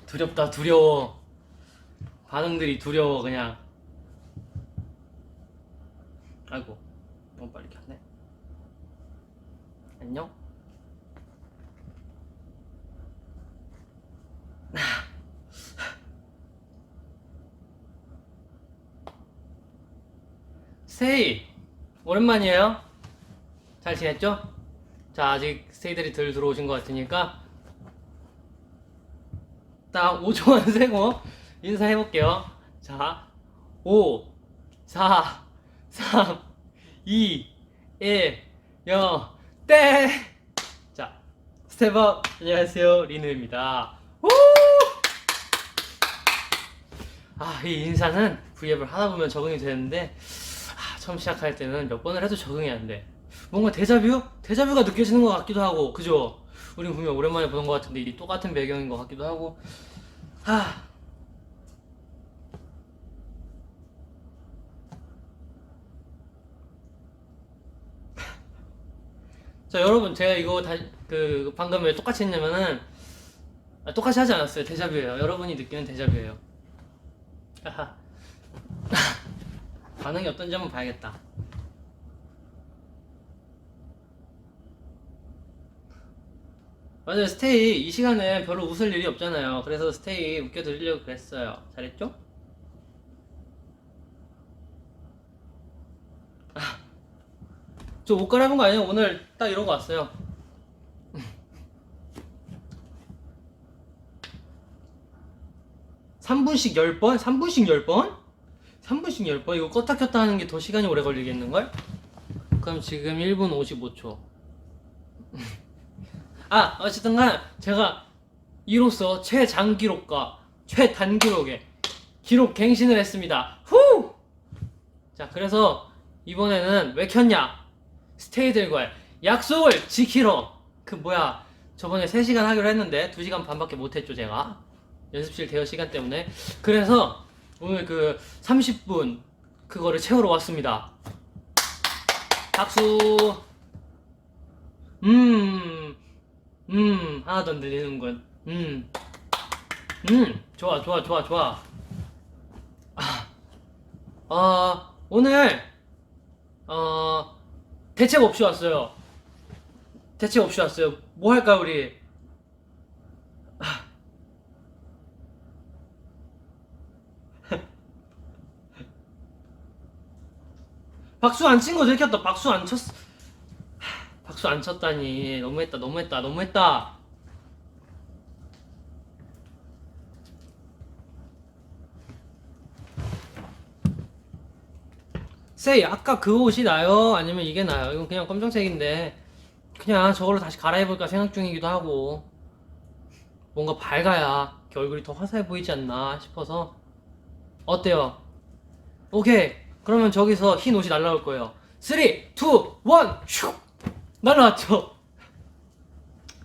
두렵다 두려워. 반응들이 두려워 그냥. 아이고 너무 빨리 켰네. 안녕. 스테이 오랜만이에요. 잘 지냈죠? 자, 아직 스테이들이 덜 들어오신 것 같으니까 딱 5초만 세고 인사해볼게요. 자, 5 4 3 2 1 0 땡! 자, 스텝업. 안녕하세요, 리누입니다. 우! 이 인사는 V앱을 하다 보면 적응이 되는데 처음 시작할 때는 몇 번을 해도 적응이 안 돼. 뭔가 데자뷰? 데자뷰가 느껴지는 것 같기도 하고, 그죠? 우린 분명 오랜만에 보는 것 같은데 이 똑같은 배경인 것 같기도 하고. 자, 여러분, 제가 이거 방금 왜 똑같이 했냐면은 똑같이 하지 않았어요. 데자뷰예요. 여러분이 느끼는 데자뷰예요. 반응이 어떤지 한번 봐야겠다. 맞아요, 스테이 이 시간에 별로 웃을 일이 없잖아요. 그래서 스테이 웃겨드리려고 그랬어요. 잘했죠? 저 옷 갈아입은 거 아니에요? 오늘 딱 이러고 왔어요. 3분씩 10번? 3분씩 10번? 3분씩 10번? 이거 껐다 켰다 하는 게 더 시간이 오래 걸리겠는걸? 그럼 지금 1분 55초. 어쨌든 간 제가 이로써 최장기록과 최단기록에 기록 갱신을 했습니다. 후! 자, 그래서 이번에는 왜 켰냐? 스테이들과의 약속을 지키러. 저번에 3시간 하기로 했는데 2시간 반밖에 못했죠, 제가. 연습실 대여 시간 때문에. 그래서 오늘 30분 그거를 채우러 왔습니다. 박수. 하나도 안 들리는군. 좋아. 오늘 대책 없이 왔어요. 뭐 할까 우리? 박수 안 친 거 들켰다. 박수 안 쳤다니. 너무했다. 세이, 아까 그 옷이 나요? 아니면 이게 나요? 이건 그냥 검정색인데 그냥 저걸로 다시 갈아입을까 생각 중이기도 하고, 뭔가 밝아야 얼굴이 더 화사해 보이지 않나 싶어서. 어때요? 오케이, 그러면 저기서 흰 옷이 날라올 거예요. 3, 2, 1, 슉! 날라왔죠?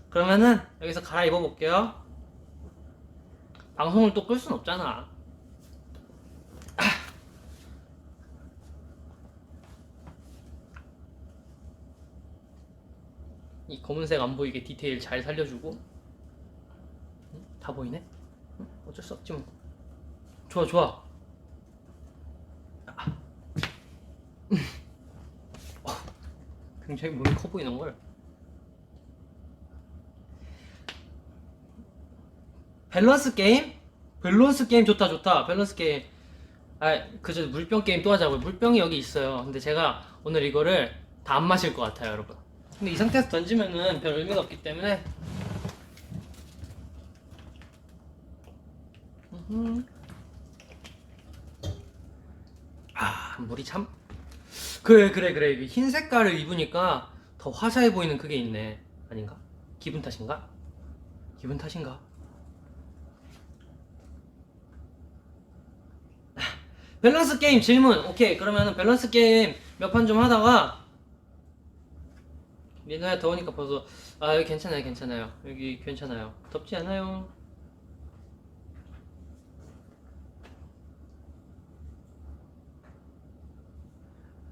그러면은 여기서 갈아입어 볼게요. 방송을 또 끌 순 없잖아. 이 검은색 안 보이게 디테일 잘 살려주고. 다 보이네? 어쩔 수 없지 뭐. 좋아. 굉장히 몸이 커 보이는걸. 밸런스 게임 좋다. 밸런스 게임. 그저 물병 게임 또 하자고요. 물병이 여기 있어요. 근데 제가 오늘 이거를 다 안 마실 것 같아요, 여러분. 근데 이 상태에서 던지면은 별 의미가 없기 때문에. 물이 참. 그래. 흰 색깔을 입으니까 더 화사해 보이는 그게 있네. 아닌가? 기분 탓인가? 밸런스 게임 질문. 오케이, 그러면은 밸런스 게임 몇 판 좀 하다가. 민호야, 더우니까 벗어. 여기 괜찮아요. 여기 괜찮아요. 덥지 않아요.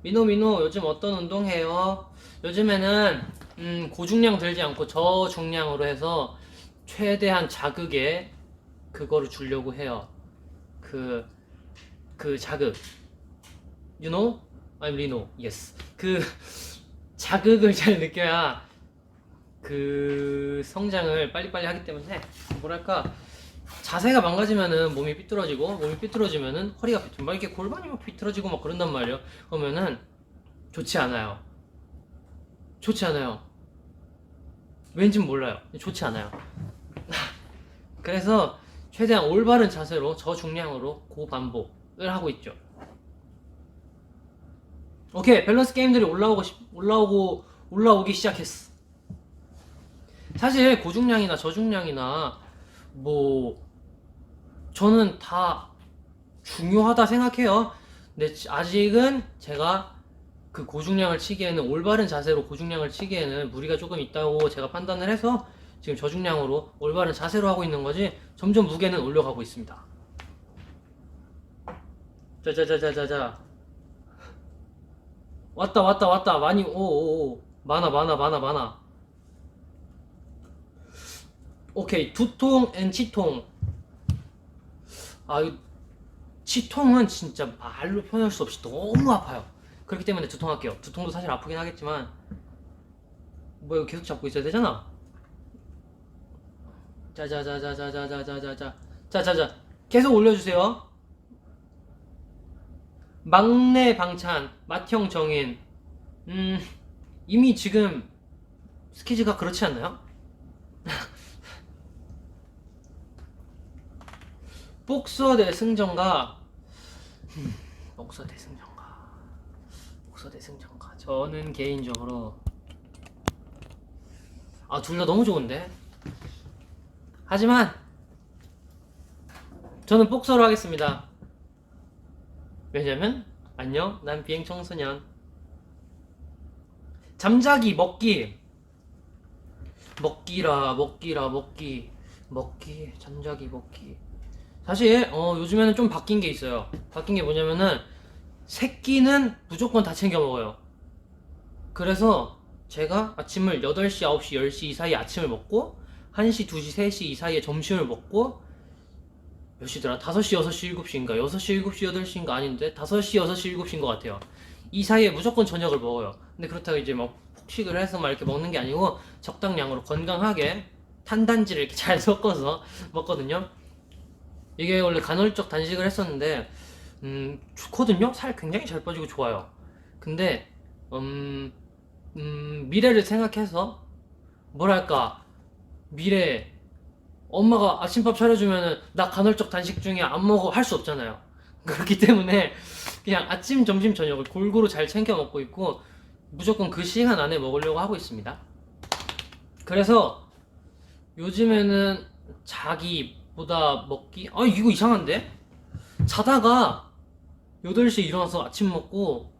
민호 요즘 어떤 운동 해요? 요즘에는 고중량 들지 않고 저중량으로 해서 최대한 자극에 그거를 주려고 해요. 그 자극. You know? I'm Rino. Yes. 그 자극을 잘 느껴야 그 성장을 빨리빨리 하기 때문에 뭐랄까 자세가 망가지면은 몸이 삐뚤어지면은 허리가 막 이렇게 골반이 막 비틀어지고 막 그런단 말이에요. 그러면은 좋지 않아요. 왠진 몰라요. 좋지 않아요. 그래서 최대한 올바른 자세로 저중량으로 고반복을 하고 있죠. 오케이, 밸런스 게임들이 올라오기 시작했어. 사실 고중량이나 저중량이나 뭐 저는 다 중요하다 생각해요. 근데 아직은 제가 그 고중량을 치기에는 올바른 자세로 고중량을 치기에는 무리가 조금 있다고 제가 판단을 해서 지금 저중량으로 올바른 자세로 하고 있는 거지 점점 무게는 올려가고 있습니다. 자자자자자자 왔다 많이 오오오 많아 오케이 두통 앤 치통. 이 치통은 진짜 말로 표현할 수 없이 너무 아파요. 그렇기 때문에 두통할게요. 두통도 사실 아프긴 하겠지만 뭐 이거 계속 잡고 있어야 되잖아. 자자자자자자자자자자 계속 올려주세요. 막내 방찬 맏형 정인. 이미 지금 스케줄가 그렇지 않나요? 복서 대 승전가. 복서 대 승전가. 저는 개인적으로 둘 다 너무 좋은데. 하지만 저는 복서로 하겠습니다. 왜냐면 안녕 난 비행 청소년. 잠자기 먹기 잠자기 먹기. 사실 요즘에는 좀 바뀐 게 있어요. 바뀐 게 뭐냐면은 새끼는 무조건 다 챙겨 먹어요. 그래서 제가 아침을 8시, 9시, 10시 이 사이에 아침을 먹고 1시, 2시, 3시 이 사이에 점심을 먹고 몇 시더라? 5시, 6시, 7시인가? 6시, 7시, 8시인가? 아닌데 5시, 6시, 7시인 것 같아요. 이 사이에 무조건 저녁을 먹어요. 근데 그렇다고 이제 막 폭식을 해서 막 이렇게 먹는 게 아니고 적당량으로 건강하게 탄단지를 이렇게 잘 섞어서 먹거든요. 이게 원래 간헐적 단식을 했었는데 좋거든요. 살 굉장히 잘 빠지고 좋아요. 근데 미래를 생각해서 뭐랄까 미래 엄마가 아침밥 차려주면은 나 간헐적 단식 중에 안 먹어 할 수 없잖아요. 그렇기 때문에 그냥 아침, 점심, 저녁을 골고루 잘 챙겨 먹고 있고 무조건 그 시간 안에 먹으려고 하고 있습니다. 그래서 요즘에는 자기보다 먹기 이거 이상한데? 자다가 8시에 일어나서 아침 먹고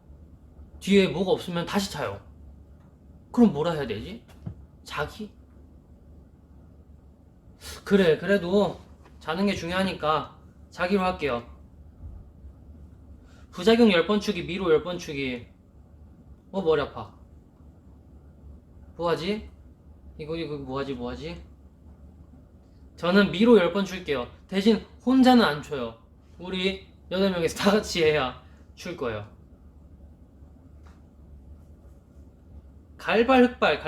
뒤에 뭐가 없으면 다시 자요. 그럼 뭐라 해야 되지? 자기? 그래, 그래도 자는 게 중요하니까 자기로 할게요. 부작용 10번 추기, 미로 10번 추기. 머리 아파. 뭐하지? 이거 뭐하지? 저는 미로 10번 출게요. 대신 혼자는 안 쳐요. 우리 8명이서 다 같이 해야 출 거예요. 갈발, 흑발?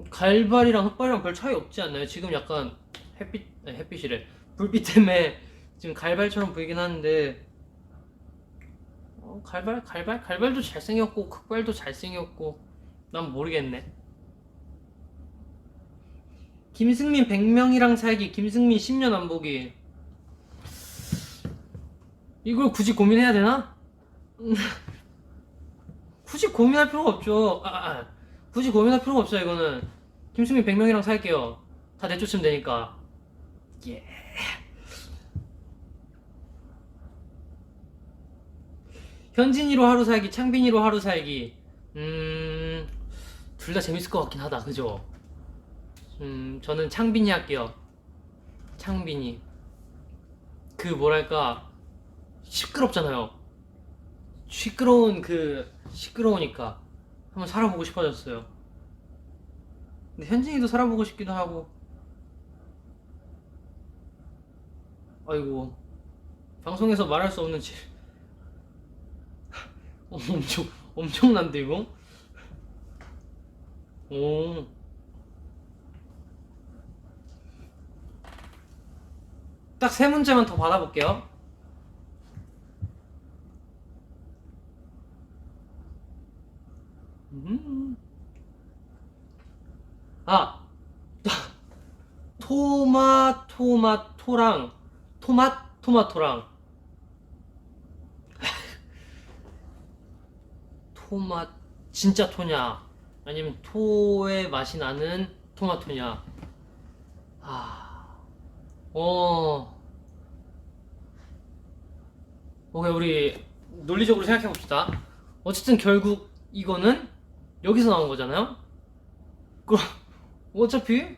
갈발이랑 흑발이랑 별 차이 없지 않나요? 지금 약간 햇빛이래. 불빛 때문에 지금 갈발처럼 보이긴 하는데 갈발도 잘생겼고 흑발도 잘생겼고 난 모르겠네. 김승민 100명이랑 살기, 김승민 10년 안 보기. 이걸 굳이 고민해야 되나? 굳이 고민할 필요가 없죠. 굳이 고민할 필요가 없어요. 이거는 김승민 100명이랑 살게요. 다 내쫓으면 되니까. 예. 현진이로 하루 살기, 창빈이로 하루 살기. 둘 다 재밌을 것 같긴 하다. 그죠? 저는 창빈이 할게요. 창빈이. 그 뭐랄까 시끄럽잖아요. 시끄러우니까 한번 살아보고 싶어졌어요. 근데 현진이도 살아보고 싶기도 하고. 아이고, 방송에서 말할 수 없는 엄청난데 이거? 오. 딱 세 문제만 더 받아볼게요. 아, 토마토랑 토마토랑 토마 진짜 토냐 아니면 토의 맛이 나는 토마토냐. 아, 어, 오케이, 우리 논리적으로 생각해 봅시다. 어쨌든 결국 이거는 여기서 나온 거잖아요. 그럼 어차피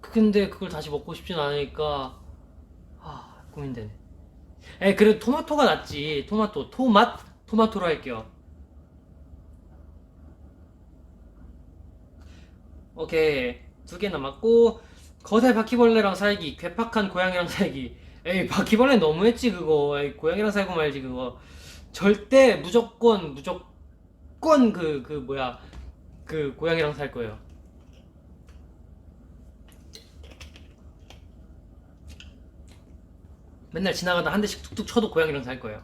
근데 그걸 다시 먹고 싶진 않으니까 고민되네. 그래도 토마토가 낫지. 토마토로 할게요. 오케이, 두 개 남았고. 거대 바퀴벌레랑 살기, 괴팍한 고양이랑 살기. 에이, 바퀴벌레 너무했지 그거. 에이, 고양이랑 살고 말지 그거. 절대 무조건 그 뭐야, 그 고양이랑 살 거예요. 맨날 지나가다 한 대씩 툭툭 쳐도 고양이랑 살 거예요.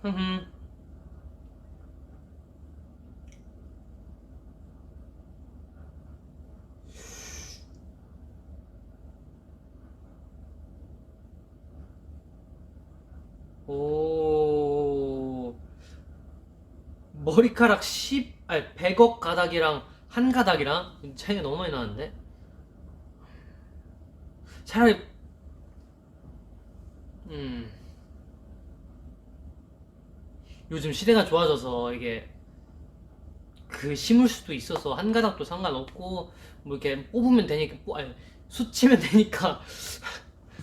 흠흠. 오, 머리카락 100억 가닥이랑 한 가닥이랑 차이가 너무 많이 나는데. 차라리 음 요즘 시대가 좋아져서 이게 그 심을 수도 있어서 한 가닥도 상관없고, 뭐 이렇게 뽑으면 되니까 아니, 수치면 되니까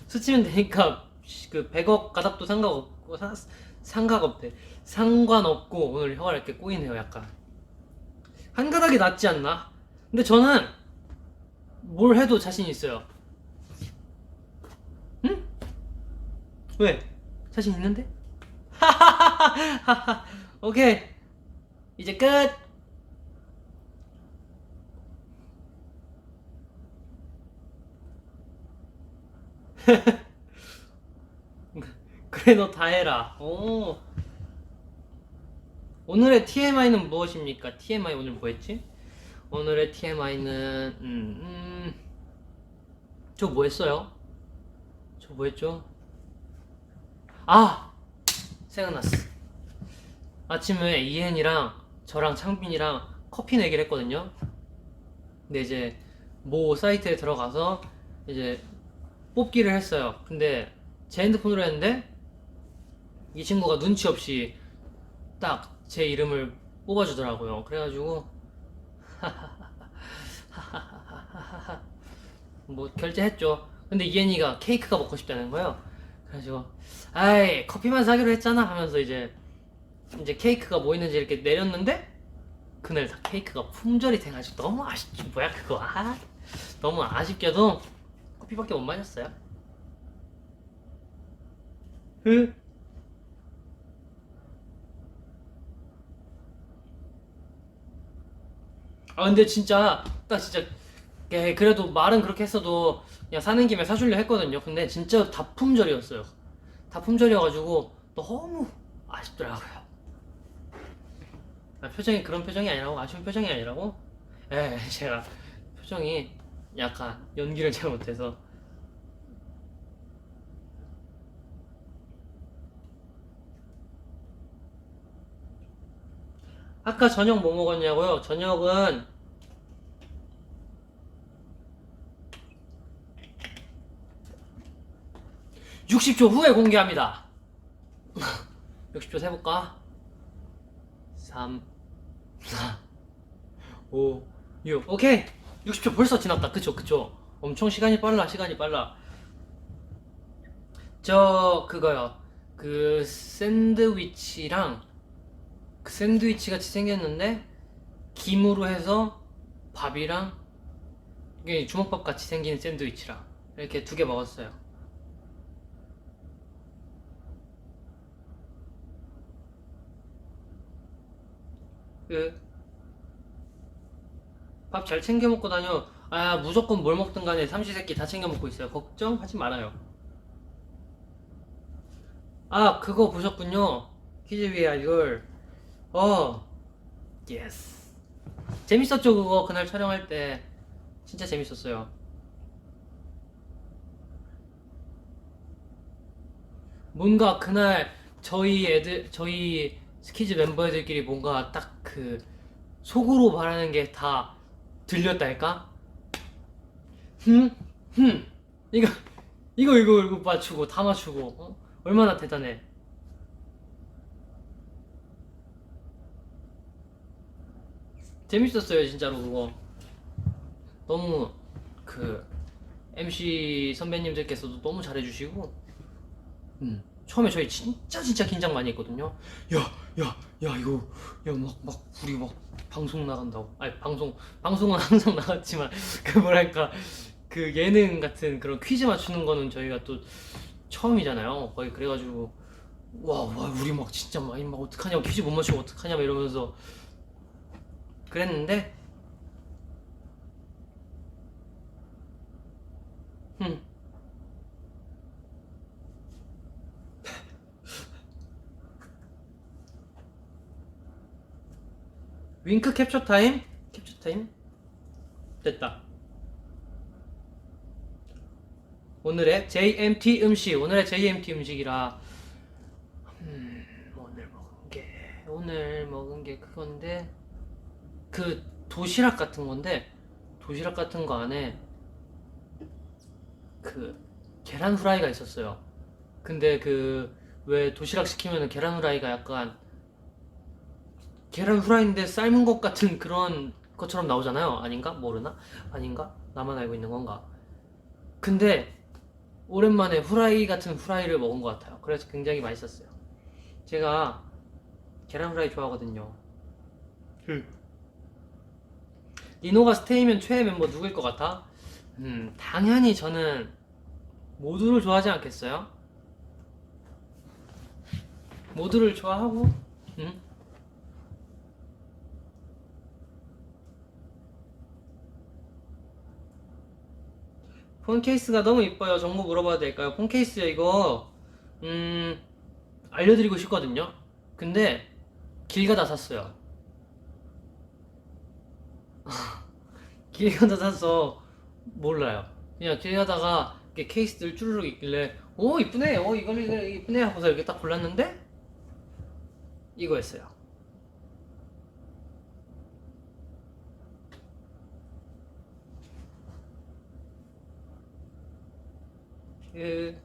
수치면 되니까 그 100억 가닥도 상관없고 상관없대. 상관없고. 오늘 혀가 이렇게 꼬이네요 약간. 한 가닥이 낫지 않나? 근데 저는 뭘 해도 자신 있어요. 응? 왜? 자신 있는데? 오케이, 이제 끝. 그래, 너 다 해라. 오. 오늘의 TMI는 무엇입니까? TMI 오늘 뭐 했지? 오늘의 TMI는 저 뭐 했어요? 저 뭐 했죠? 아! 생각났어. 아침에 이hen이랑 저랑 창빈이랑 커피 내기를 했거든요. 근데 이제 모 사이트에 들어가서 이제 뽑기를 했어요. 근데 제 핸드폰으로 했는데 이 친구가 눈치 없이 딱 제 이름을 뽑아주더라고요. 그래가지고 뭐 결제했죠. 근데 이hen이가 케이크가 먹고 싶다는 거예요. 그래가지고 아이, 커피만 사기로 했잖아 하면서 이제 케이크가 뭐 있는지 이렇게 내렸는데 그날 다 케이크가 품절이 돼가지고 너무 아쉽지. 뭐야 그거. 너무 아쉽게도 커피밖에 못 마셨어요. 으? 근데 진짜 딱 진짜 그래도 말은 그렇게 했어도 그냥 사는 김에 사주려 했거든요. 근데 진짜 다 품절이었어요. 다 품절이어가지고 너무 아쉽더라고요. 표정이 그런 표정이 아니라고. 아쉬운 표정이 아니라고. 제가 표정이 약간 연기를 잘 못해서. 아까 저녁 뭐 먹었냐고요? 저녁은 60초 후에 공개합니다. 60초 세볼까? 3, 4, 5, 6. 오케이. 60초 벌써 지났다. 그쵸. 엄청 시간이 빨라. 저 그거요. 그 샌드위치랑 그 샌드위치 같이 생겼는데 김으로 해서 밥이랑 이게 주먹밥 같이 생긴 샌드위치랑 이렇게 2개 먹었어요. 그 밥 잘 챙겨 먹고 다녀. 아, 무조건 뭘 먹든 간에 삼시세끼 다 챙겨 먹고 있어요. 걱정하지 말아요. 아, 그거 보셨군요. 퀴즈 위에 알걸. 어, 예스. 재밌었죠, 그거. 그날 촬영할 때. 진짜 재밌었어요. 뭔가 그날 저희 스키즈 멤버 애들끼리 뭔가 딱 그 속으로 말하는 게 다 들렸달까? 흠? 흠? 이거, 이거 맞추고, 다 맞추고, 어? 얼마나 대단해. 재밌었어요, 진짜로, 그거. 너무, 그, MC 선배님들께서도 너무 잘해주시고, 처음에 저희 진짜 긴장 많이 했거든요. 야, 이거, 막, 우리 막, 방송 나간다고. 아니, 방송은 항상 나갔지만, 그 뭐랄까, 그 예능 같은 그런 퀴즈 맞추는 거는 저희가 또 처음이잖아요. 거의 그래가지고, 우리 막 진짜 막 어떡하냐, 퀴즈 못 맞추고 어떡하냐, 막 이러면서 그랬는데, 음, 윙크 캡처 타임? 캡처 타임? 됐다. 오늘의 JMT 음식, 오늘의 JMT 음식이라, 오늘 먹은 게 그건데, 그 도시락 같은 건데, 도시락 같은 거 안에 그 계란 후라이가 있었어요. 근데 그 왜 도시락 시키면은 계란 후라이가 약간 계란 후라이인데 삶은 것 같은 그런 것처럼 나오잖아요. 아닌가? 모르나? 아닌가? 나만 알고 있는 건가? 근데 오랜만에 후라이 같은 후라이를 먹은 것 같아요. 그래서 굉장히 맛있었어요. 제가 계란 후라이 좋아하거든요. 니노가 스테이면 최애 멤버 누구일 것 같아? 당연히 저는 모두를 좋아하지 않겠어요? 모두를 좋아하고, 폰 케이스가 너무 이뻐요. 정보 물어봐도 될까요? 폰 케이스요, 이거, 알려드리고 싶거든요. 근데, 길 가다 샀어요. 길 가다 사서, 몰라요. 그냥 길 가다가, 이렇게 케이스들 쭈르륵 있길래, 오, 이쁘네, 이거 이쁘네 하고서 이렇게 딱 골랐는데, 이거였어요. 그,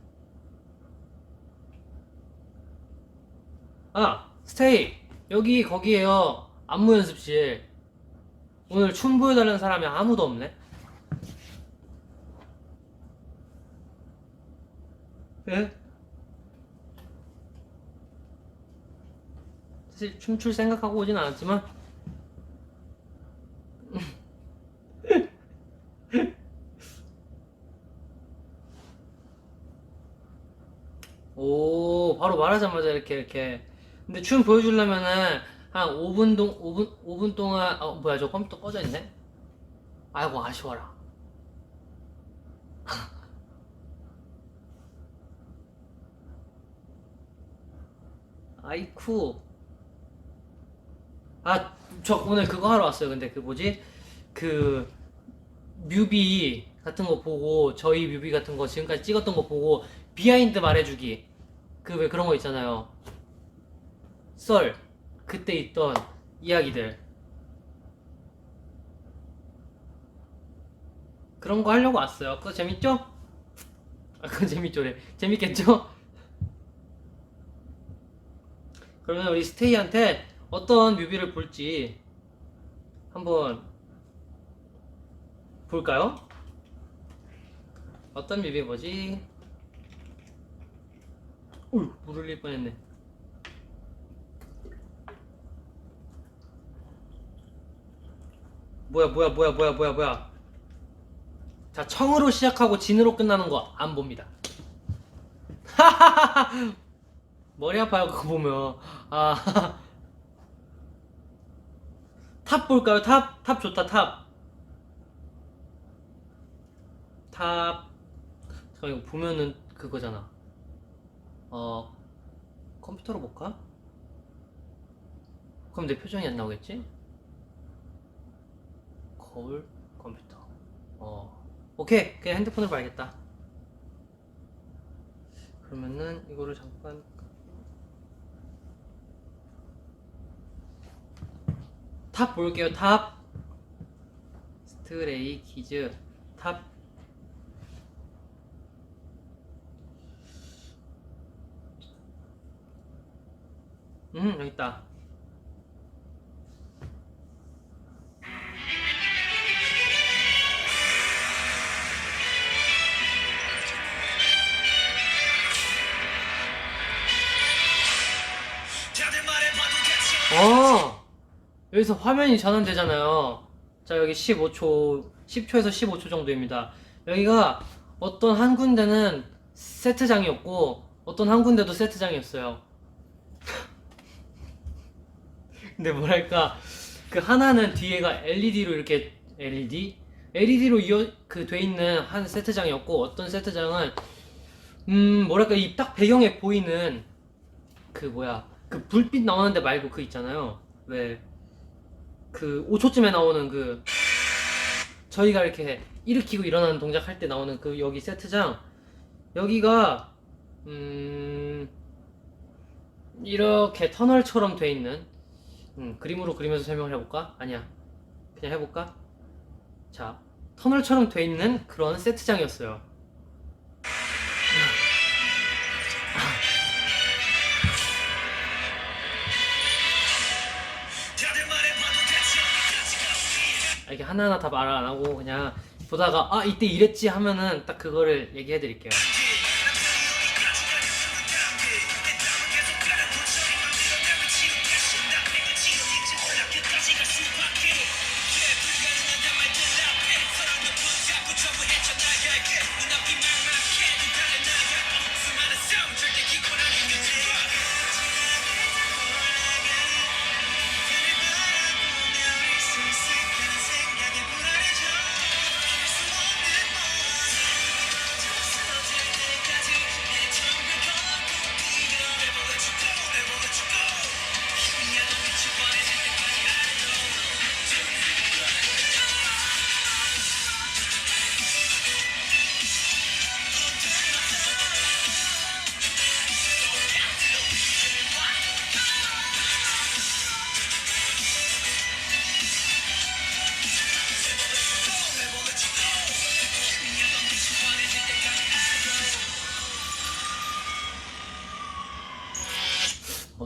스테이. 여기, 거기에요. 안무 연습실. 오늘 춤 보여달라는 사람이 아무도 없네? 예? 사실 춤출 생각하고 오진 않았지만, 오, 바로 말하자마자 이렇게. 근데 춤 보여주려면은, 한 5분 동안, 뭐야, 저 컴퓨터 꺼져 있네? 아이고, 아쉬워라. 아이쿠. 저 오늘 그거 하러 왔어요. 근데 그 뭐지? 그 뮤비 같은 거 보고 저희 뮤비 같은 거 지금까지 찍었던 거 보고 비하인드 말해주기 그 왜 그런 거 있잖아요. 썰 그때 있던 이야기들 그런 거 하려고 왔어요. 그거 재밌죠? 그거 재밌죠래. 재밌겠죠? 그러면 우리 스테이한테 어떤 뮤비를 볼지 한번 볼까요? 어떤 뮤비 보지? 물 흘릴 뻔했네. 뭐야. 자, 청으로 시작하고 진으로 끝나는 거 안 봅니다. 머리 아파요 그거 보면. 아, 탑 볼까요? 탑? 탑 좋다. 탑. 탑. 잠깐 이거 보면은 그거잖아. 컴퓨터로 볼까? 그럼 내 표정이 안 나오겠지? 거울 컴퓨터. 오케이. 그냥 핸드폰으로 봐야겠다. 그러면은 이거를 잠깐. 탑 볼게요. 탑. 스트레이 키즈 탑. 여기 있다. 여기서 화면이 전환되잖아요. 자, 여기 15초, 10초에서 15초 정도입니다. 여기가 어떤 한 군데는 세트장이었고, 어떤 한 군데도 세트장이었어요. 근데 뭐랄까, 그 하나는 뒤에가 LED로 이렇게, LED로 돼 있는 한 세트장이었고, 어떤 세트장은, 뭐랄까, 이 딱 배경에 보이는, 그 불빛 나오는데 말고 그 있잖아요. 왜, 그 5초쯤에 나오는 그 저희가 이렇게 일으키고 일어나는 동작 할 때 나오는 그 여기 세트장, 여기가 이렇게 터널처럼 돼 있는, 그림으로 그리면서 설명을 해볼까? 아니야, 그냥 해볼까? 자, 터널처럼 돼 있는 그런 세트장이었어요. 이렇게 하나하나 다 말 안 하고 그냥 보다가 이때 이랬지 하면은 딱 그거를 얘기해 드릴게요.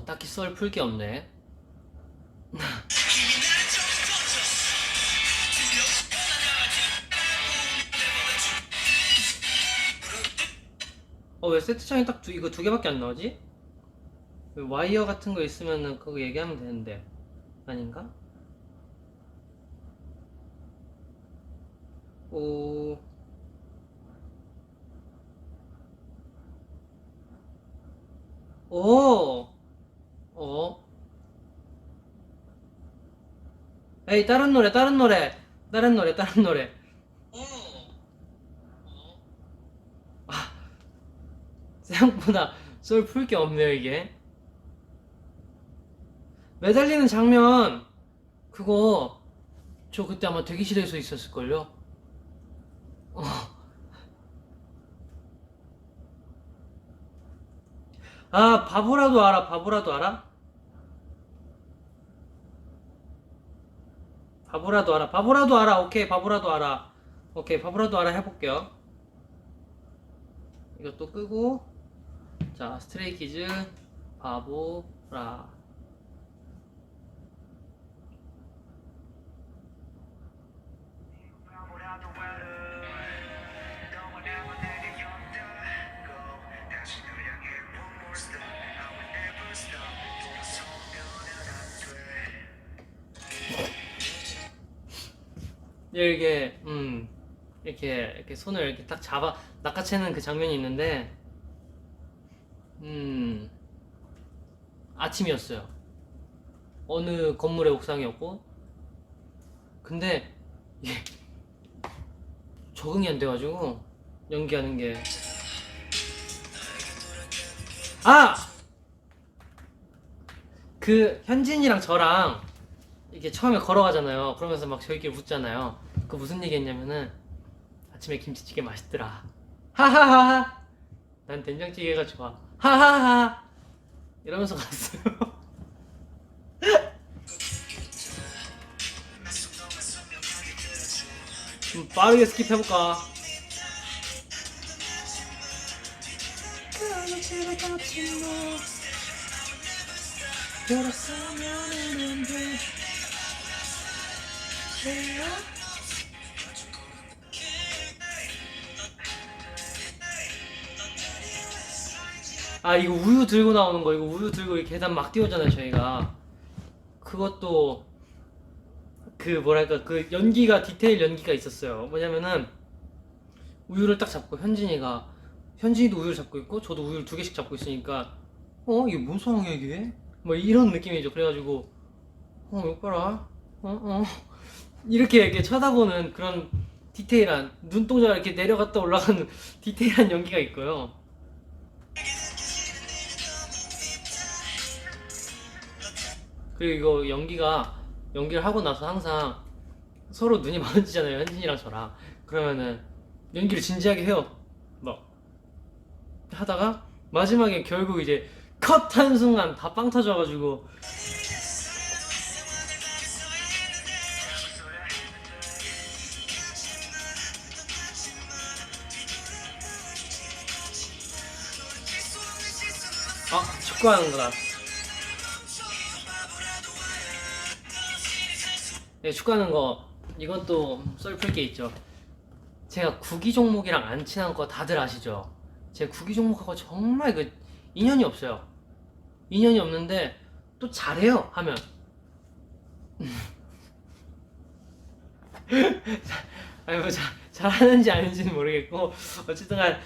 딱히 썰 풀 게 없네. 왜 세트창이 딱 이거 두 개밖에 안 나오지? 와이어 같은 거 있으면은 그거 얘기하면 되는데. 아닌가? 오. 오. 에이, 다른 노래. 생각보다 썰 풀 게 없네요, 이게. 매달리는 장면, 그거, 저 그때 아마 대기실에서 있었을걸요? 어. 바보라도 알아, 바보라도 알아? 바보라도 알아. 오케이, 바보라도 알아. 오케이, 바보라도 알아 해볼게요. 이것도 끄고, 자, 스트레이키즈, 바보라. 이게 이렇게 손을 이렇게 딱 잡아 낚아채는 그 장면이 있는데 아침이었어요. 어느 건물의 옥상이었고 근데 이게 적응이 안 돼가지고 연기하는 게 그 현진이랑 저랑 이게 처음에 걸어가잖아요. 그러면서 막 저희끼리 웃잖아요. 그 무슨 얘기했냐면은 아침에 김치찌개 맛있더라. 하하하. 난 된장찌개가 좋아. 하하하. 이러면서 갔어요. 좀 빠르게 스킵해볼까? 이거 우유 들고 나오는 거, 이거 우유 들고 이 계단 막 뛰어오잖아요 저희가. 그것도 그 뭐랄까 그 연기가 디테일 연기가 있었어요. 뭐냐면은 우유를 딱 잡고 현진이도 우유를 잡고 있고 저도 우유를 2개씩 잡고 있으니까 이게 뭔 상황이야 이게? 뭐 이런 느낌이죠. 그래가지고 이거 봐라. 이렇게 쳐다보는 그런 디테일한 눈동자가 이렇게 내려갔다 올라가는 디테일한 연기가 있고요. 그리고 이거 연기를 하고 나서 항상 서로 눈이 마주치잖아요. 현진이랑 저랑. 그러면은 연기를 진지하게 해요. 막 하다가 마지막에 결국 이제 컷 한 순간 다 빵 터져가지고 축구하는 거다. 네, 축구하는 거 이건 또 썰 풀 게 있죠. 제가 구기 종목이랑 안 친한 거 다들 아시죠? 제가 구기 종목하고 정말 그 인연이 없어요. 인연이 없는데 또 잘해요 하면 아니 뭐 잘하는지 아닌지는 모르겠고 어쨌든간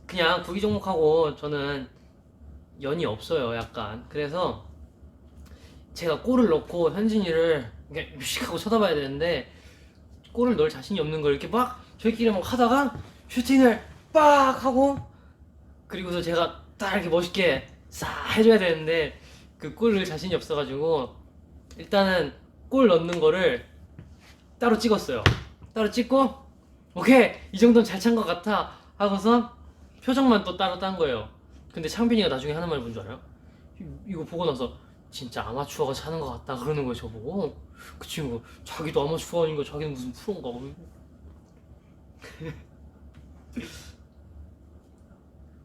그냥 구기 종목하고 저는 연이 없어요 약간. 그래서 제가 골을 넣고 현진이를 그냥 뮤직하고 쳐다봐야 되는데 골을 넣을 자신이 없는 걸 이렇게 막 저희끼리 막 하다가 슈팅을 빡 하고 그리고서 제가 딱 이렇게 멋있게 싹 해줘야 되는데 그 골을 자신이 없어가지고 일단은 골 넣는 거를 따로 찍었어요. 따로 찍고 오케이 이 정도는 잘 찬 것 같아 하고서 표정만 또 따로 딴 거예요. 근데 창빈이가 나중에 하는 말 뭔 줄 알아요? 이거 보고 나서 진짜 아마추어가 차는 것 같다 그러는 거예요 저보고. 그 친구 자기도 아마추어 아닌 거 자기는 무슨 프로인가 봐.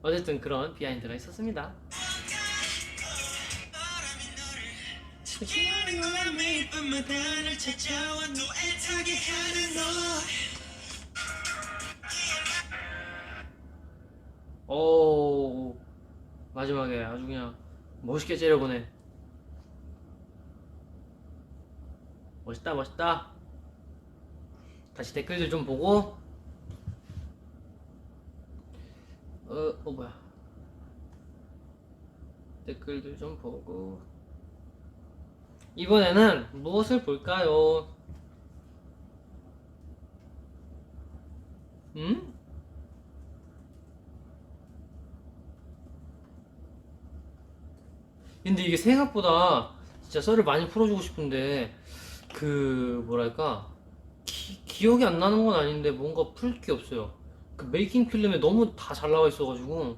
어쨌든 그런 비하인드가 있었습니다. 오 마지막에 아주 그냥 멋있게 째려보네. 멋있다 멋있다. 다시 댓글들 좀 보고 뭐야 댓글들 좀 보고 이번에는 무엇을 볼까요? 근데 이게 생각보다 진짜 썰을 많이 풀어주고 싶은데 그 뭐랄까 기억이 안 나는 건 아닌데 뭔가 풀 게 없어요. 그 메이킹 필름에 너무 다 잘 나와 있어가지고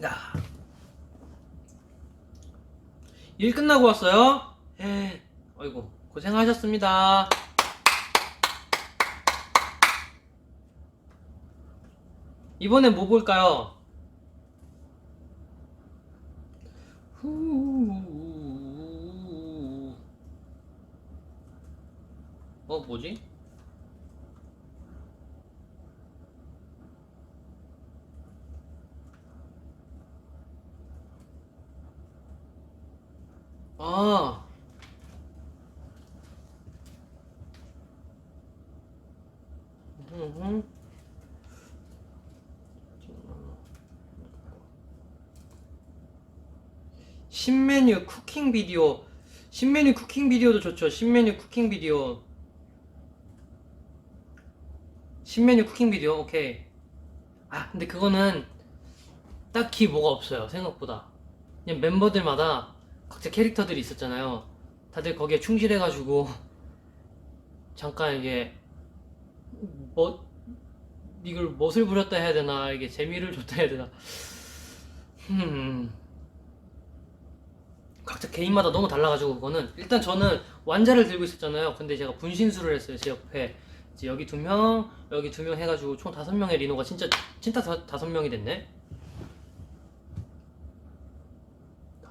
야. 일 끝나고 왔어요? 어이구 고생하셨습니다. 이번엔 뭐 볼까요? 뭐지? 신메뉴 쿠킹 비디오. 신메뉴 쿠킹 비디오도 좋죠. 신메뉴 쿠킹 비디오. 신메뉴 쿠킹 비디오. 오케이. 아 근데 그거는 딱히 뭐가 없어요. 생각보다 그냥 멤버들마다 각자 캐릭터들이 있었잖아요. 다들 거기에 충실해가지고 잠깐 이게 뭐 이걸 멋을 부렸다 해야 되나, 이게 재미를 줬다 해야 되나. 음 각자 개인마다 너무 달라가지고 그거는. 일단 저는 완자를 들고 있었잖아요. 근데 제가 분신술을 했어요. 제 옆에 이제 여기 2명 여기 2명 해가지고 총 5명의 리노가 진짜 5명이 됐네.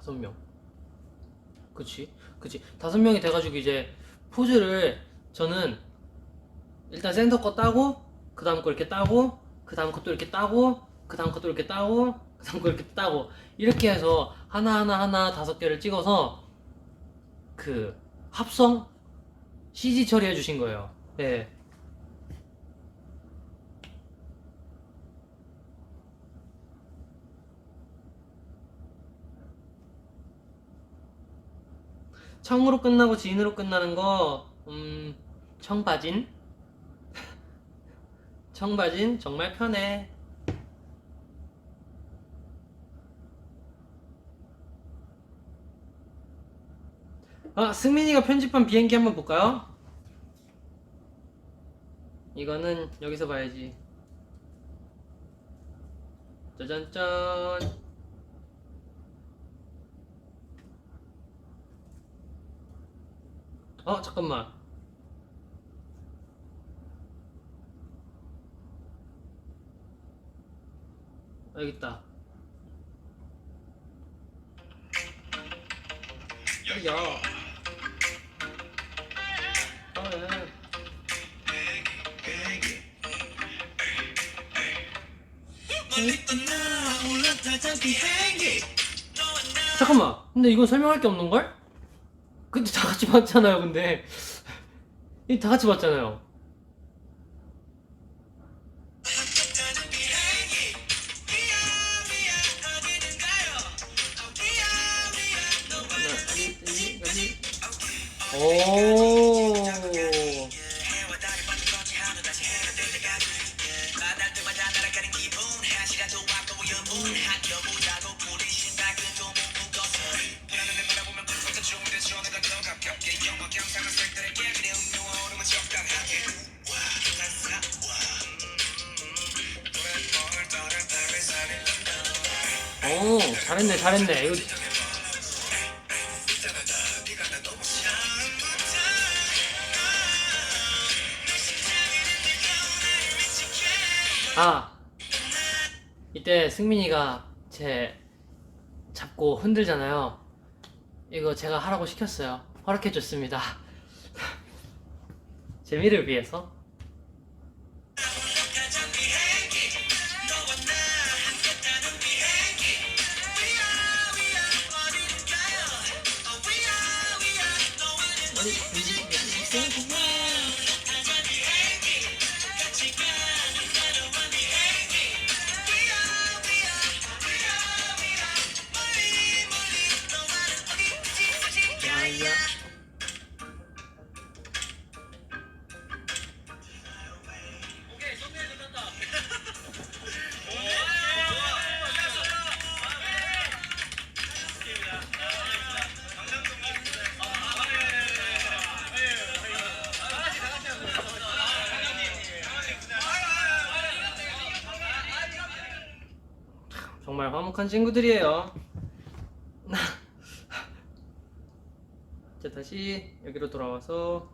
5명. 그치 5명이 돼가지고 이제 포즈를 저는 일단 센터 거 따고 그 다음 거 이렇게 따고 그 다음 것도 이렇게 따고 그 다음 것도 이렇게 따고 그 다음 거 이렇게 따고 이렇게 해서 하나 5개를 찍어서 그 합성 CG 처리해 주신 거예요. 네. 청으로 끝나고 진으로 끝나는 거, 청바진? 청바진 정말 편해. 아, 승민이가 편집한 비행기 한번 볼까요? 이거는 여기서 봐야지. 짜잔짠. 잠깐만. 여기 있다. 야. 예. 잠깐만. 근데 이건 설명할 게 없는 걸? 근데 다 같이 봤잖아요. 근데 이 다 같이 봤잖아요. 오. 오, 잘했네. 이거. 아, 이때 승민이가 제 잡고 흔들잖아요. 이거 제가 하라고 시켰어요. 허락해줬습니다. 재미를 위해서. 야야. 정말 화목한 친구들이에요. 자, 다시 여기로 돌아와서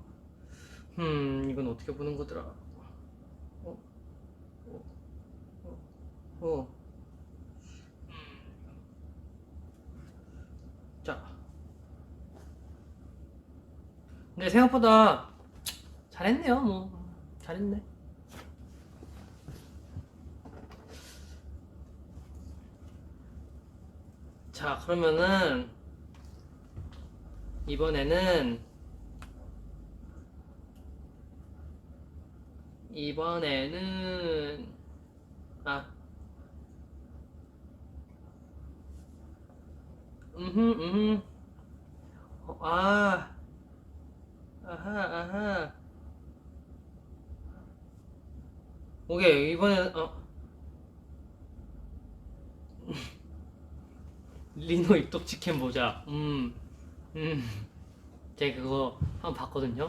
이건 어떻게 보는 거더라. 어? 어? 어? 자, 근데 생각보다 잘했네요. 뭐 잘했네. 자, 그러면은 이번에는 아 아, 아하, 아하. 오케이, 이번엔, 리노 입덕 치킨 보자. 음. 제가 그거 한번 봤거든요.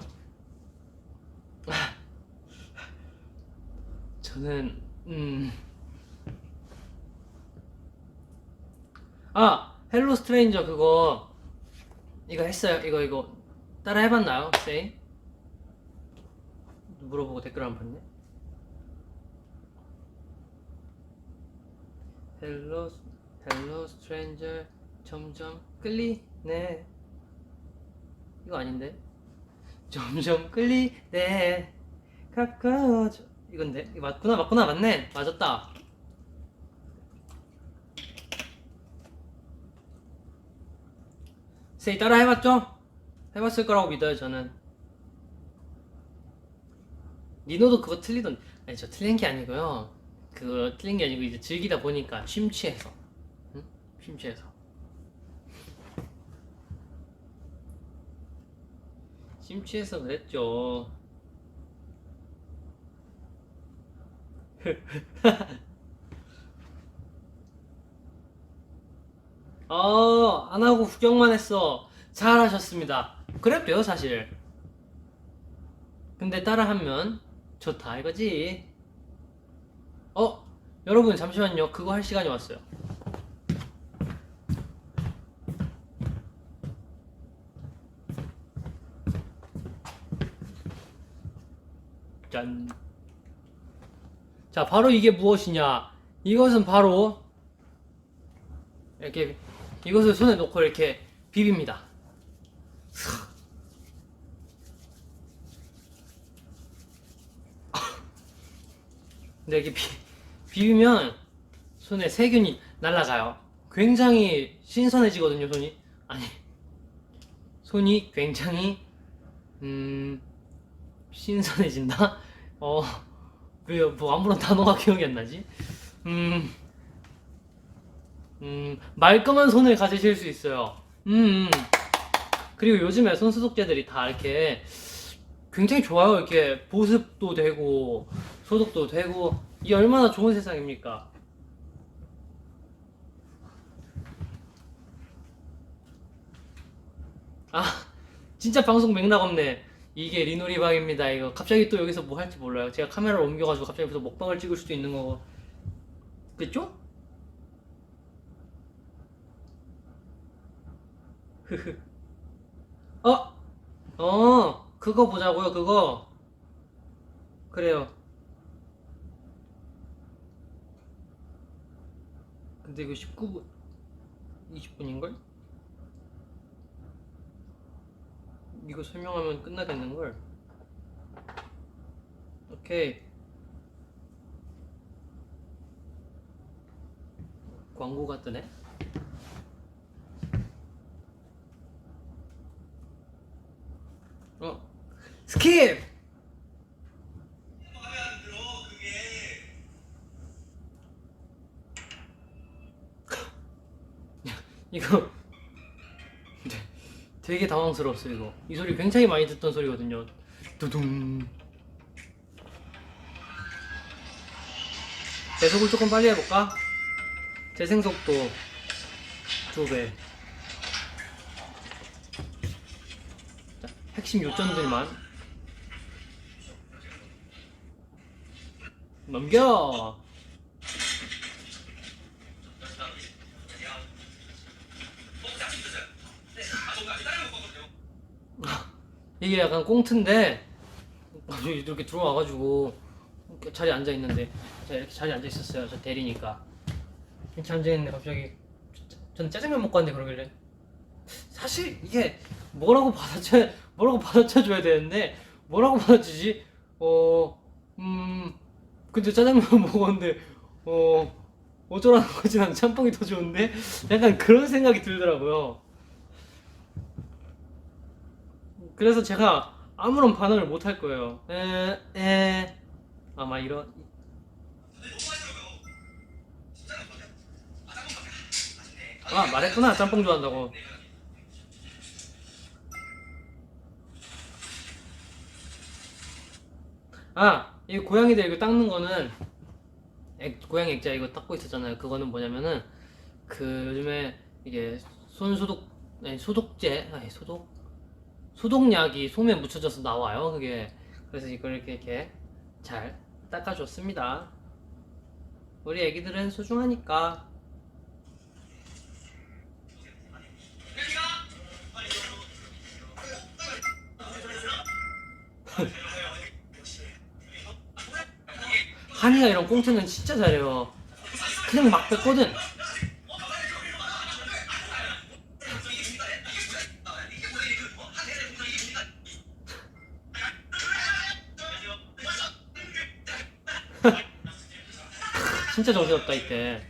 저는, 헬로 스트레인저 그거, 이거 했어요. 이거. 따라 해봤나요, 세이? 물어보고 댓글 안 봤네. 헬로 스트레인저 점점 끌리네. 이거 아닌데? 점점 끌리네. 가까워져. 이건데? 이거 맞구나, 맞네. 맞았다. 세이 따라 해봤죠? 해봤을 거라고 믿어요, 저는. 니노도 그거 틀리던, 아니, 저 틀린 게 아니고요. 그거 틀린 게 아니고, 이제 즐기다 보니까 심취해서. 응? 심취해서. 심취해서 그랬죠. 안 하고 구경만 했어. 잘하셨습니다. 그랬대요, 사실. 근데 따라하면 좋다 이거지. 여러분 잠시만요. 그거 할 시간이 왔어요. 짠. 자, 바로 이게 무엇이냐? 이것은 바로 이렇게 이것을 손에 놓고 이렇게 비빕니다. 근데 이렇게 비비면 손에 세균이 날아가요. 굉장히 신선해지거든요, 손이. 아니, 손이 굉장히 신선해진다? 왜요? 뭐 아무런 단어가 기억이 안 나지? 말끔한 손을 가지실 수 있어요. 그리고 요즘에 손소독제들이 다 이렇게 굉장히 좋아요. 이렇게 보습도 되고 소독도 되고 이게 얼마나 좋은 세상입니까? 진짜 방송 맥락 없네. 이게 리노리방입니다. 이거 갑자기 또 여기서 뭐 할지 몰라요. 제가 카메라를 옮겨가지고 갑자기 여기서 먹방을 찍을 수도 있는 거고. 그쵸? 그거 보자고요. 그거. 그래요. 근데 이거 19분 20분인걸? 이거 설명하면 끝나겠는걸? 오케이. 광고가 뜨네. 스킵! 이거 되게 당황스러웠어. 이거 이 소리 굉장히 많이 듣던 소리거든요. 두둥. 배속을 조금 빨리 해볼까? 재생속도 2배. 자, 핵심 요점들만 넘겨. 이게 약간 꽁트인데 이렇게 들어와가지고 자리에 앉아있는데 제가 이렇게 자리에 앉아있었어요. 저 대리니까 이렇게 앉아있는데 갑자기 저는 짜장면 먹고 왔는데 그러길래 사실 이게 뭐라고 받아쳐줘야 되는데 뭐라고 받아주지? 근데 짜장면 먹었는데 어쩌라는 거지? 난 짬뽕이 더 좋은데? 약간 그런 생각이 들더라고요. 그래서 제가 아무런 반응을 못 할 거예요. 아마 아, 말했구나. 짬뽕 좋아한다고. 아, 이 고양이들 이거 닦는 거는 고양이 액자 이거 닦고 있었잖아요. 그거는 뭐냐면은 그 요즘에 이게 손 소독 아니 소독제 아니 소독약이 솜에 묻혀져서 나와요. 그게 그래서 이걸 이렇게 잘 닦아줬습니다. 우리 애기들은 소중하니까. 한이가 이런 꽁트는 진짜 잘해요. 그냥 막 뱉거든. 진짜 정신없다 이때.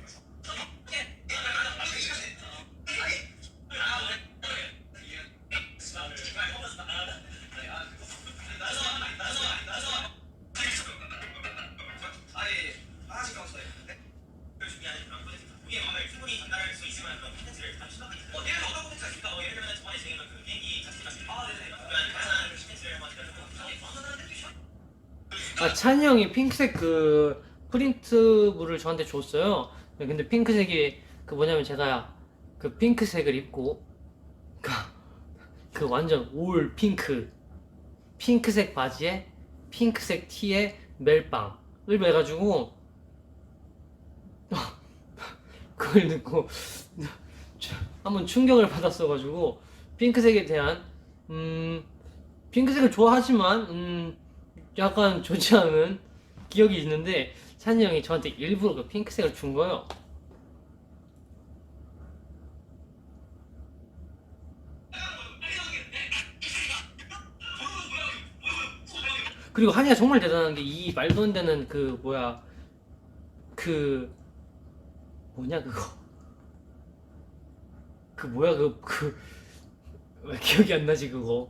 아, 찬이 형이 핑크색 그 프린트물을 저한테 줬어요. 네, 근데 핑크색이 그 뭐냐면 제가 그 핑크색을 입고 그, 그 완전 올 핑크색 바지에 핑크색 티에 멜빵을 매가지고 그걸 듣고 한번 충격을 받았어가지고 핑크색에 대한 핑크색을 좋아하지만 약간 좋지 않은 기억이 있는데 찬이 형이 저한테 일부러 그 핑크색을 준 거예요. 그리고 한이가 정말 대단한 게 이 말도 안 되는 그 뭐야 그 뭐냐 그거 그 뭐야 왜 기억이 안 나지 그거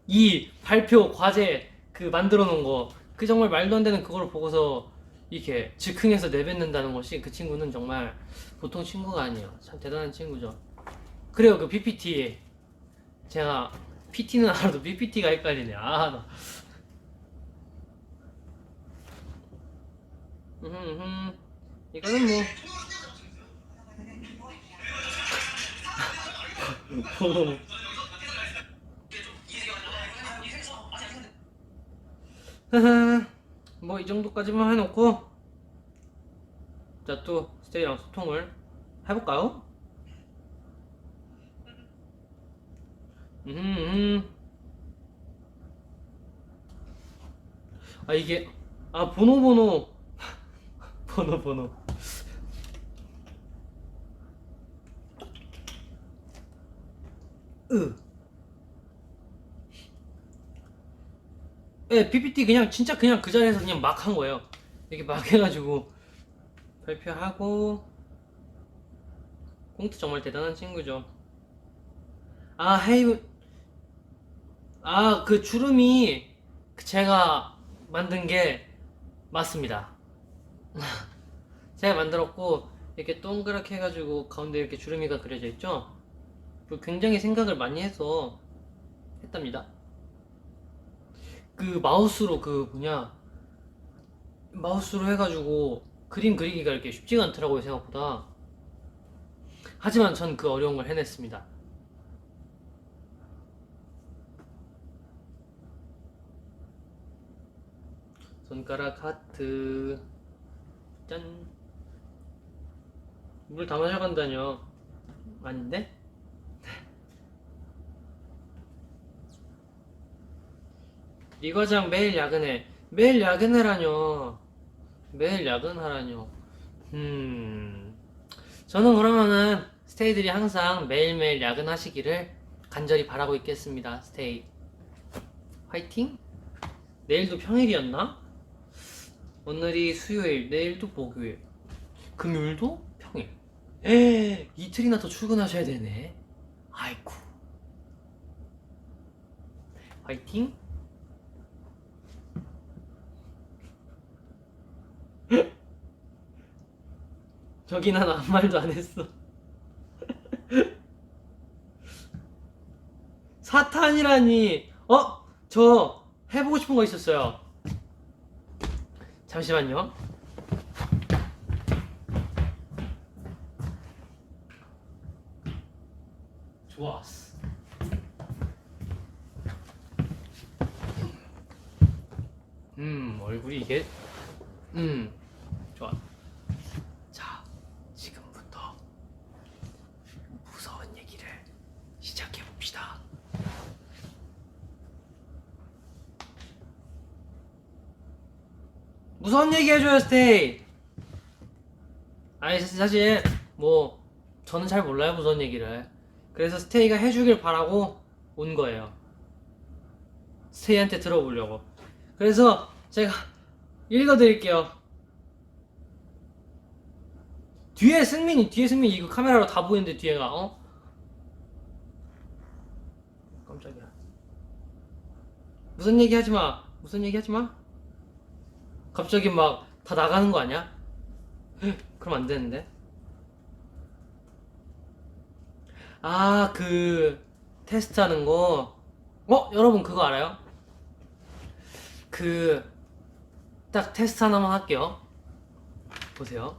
이 발표 과제 그 만들어 놓은 거 그 정말 말도 안 되는 그걸 보고서 이렇게 즉흥해서 내뱉는다는 것이 그 친구는 정말 보통 친구가 아니에요. 참 대단한 친구죠. 그래요 그 PPT 제가 PT는 알아도 PPT가 헷갈리네. 아 나. 이거는 뭐 뭐 이 정도까지만 해놓고 자 또 스테이랑 소통을 해볼까요? 아 이게 아 번호 으 예, PPT 그냥 진짜 그냥 그 자리에서 그냥 막 한 거예요. 이렇게 막 해가지고 발표하고 꽁트 정말 대단한 친구죠. 아 헤이브 아그 주름이 제가 만든 게 맞습니다. 제가 만들었고 이렇게 동그랗게 해가지고 가운데 이렇게 주름이가 그려져 있죠. 굉장히 생각을 많이 해서 했답니다. 그 마우스로 그 뭐냐 마우스로 해가지고 그림 그리기가 이렇게 쉽지가 않더라고요 생각보다. 하지만 전 그 어려운 걸 해냈습니다. 손가락 하트 짠. 물 다 마셔간다뇨. 아닌데? 이 과장 매일 야근해. 매일 야근해라뇨. 매일 야근하라뇨. 저는 그러면은 스테이들이 항상 매일매일 야근하시기를 간절히 바라고 있겠습니다. 스테이 화이팅. 내일도 평일이었나? 오늘이 수요일, 내일도 목요일, 금요일도 평일. 이틀이나 더 출근하셔야 되네. 아이쿠. 화이팅. 저기 난 아무 말도 안 했어. 사탄이라니. 저 해보고 싶은 거 있었어요. 잠시만요. 좋았어. 얼굴이 이게 좋아. 자, 지금부터 무서운 얘기를 시작해 봅시다. 무서운 얘기 해줘요, 스테이. 아니, 사실 뭐 저는 잘 몰라요, 무서운 얘기를. 그래서 스테이가 해주길 바라고 온 거예요. 스테이한테 들어보려고. 그래서 제가 읽어드릴게요. 뒤에 승민이 이거 카메라로 다 보이는데 뒤에가 깜짝이야. 무슨 얘기 하지마. 갑자기 막 다 나가는 거 아니야? 그럼 안 되는데. 그 테스트 하는 거. 여러분 그거 알아요? 딱 테스트 하나만 할게요. 보세요.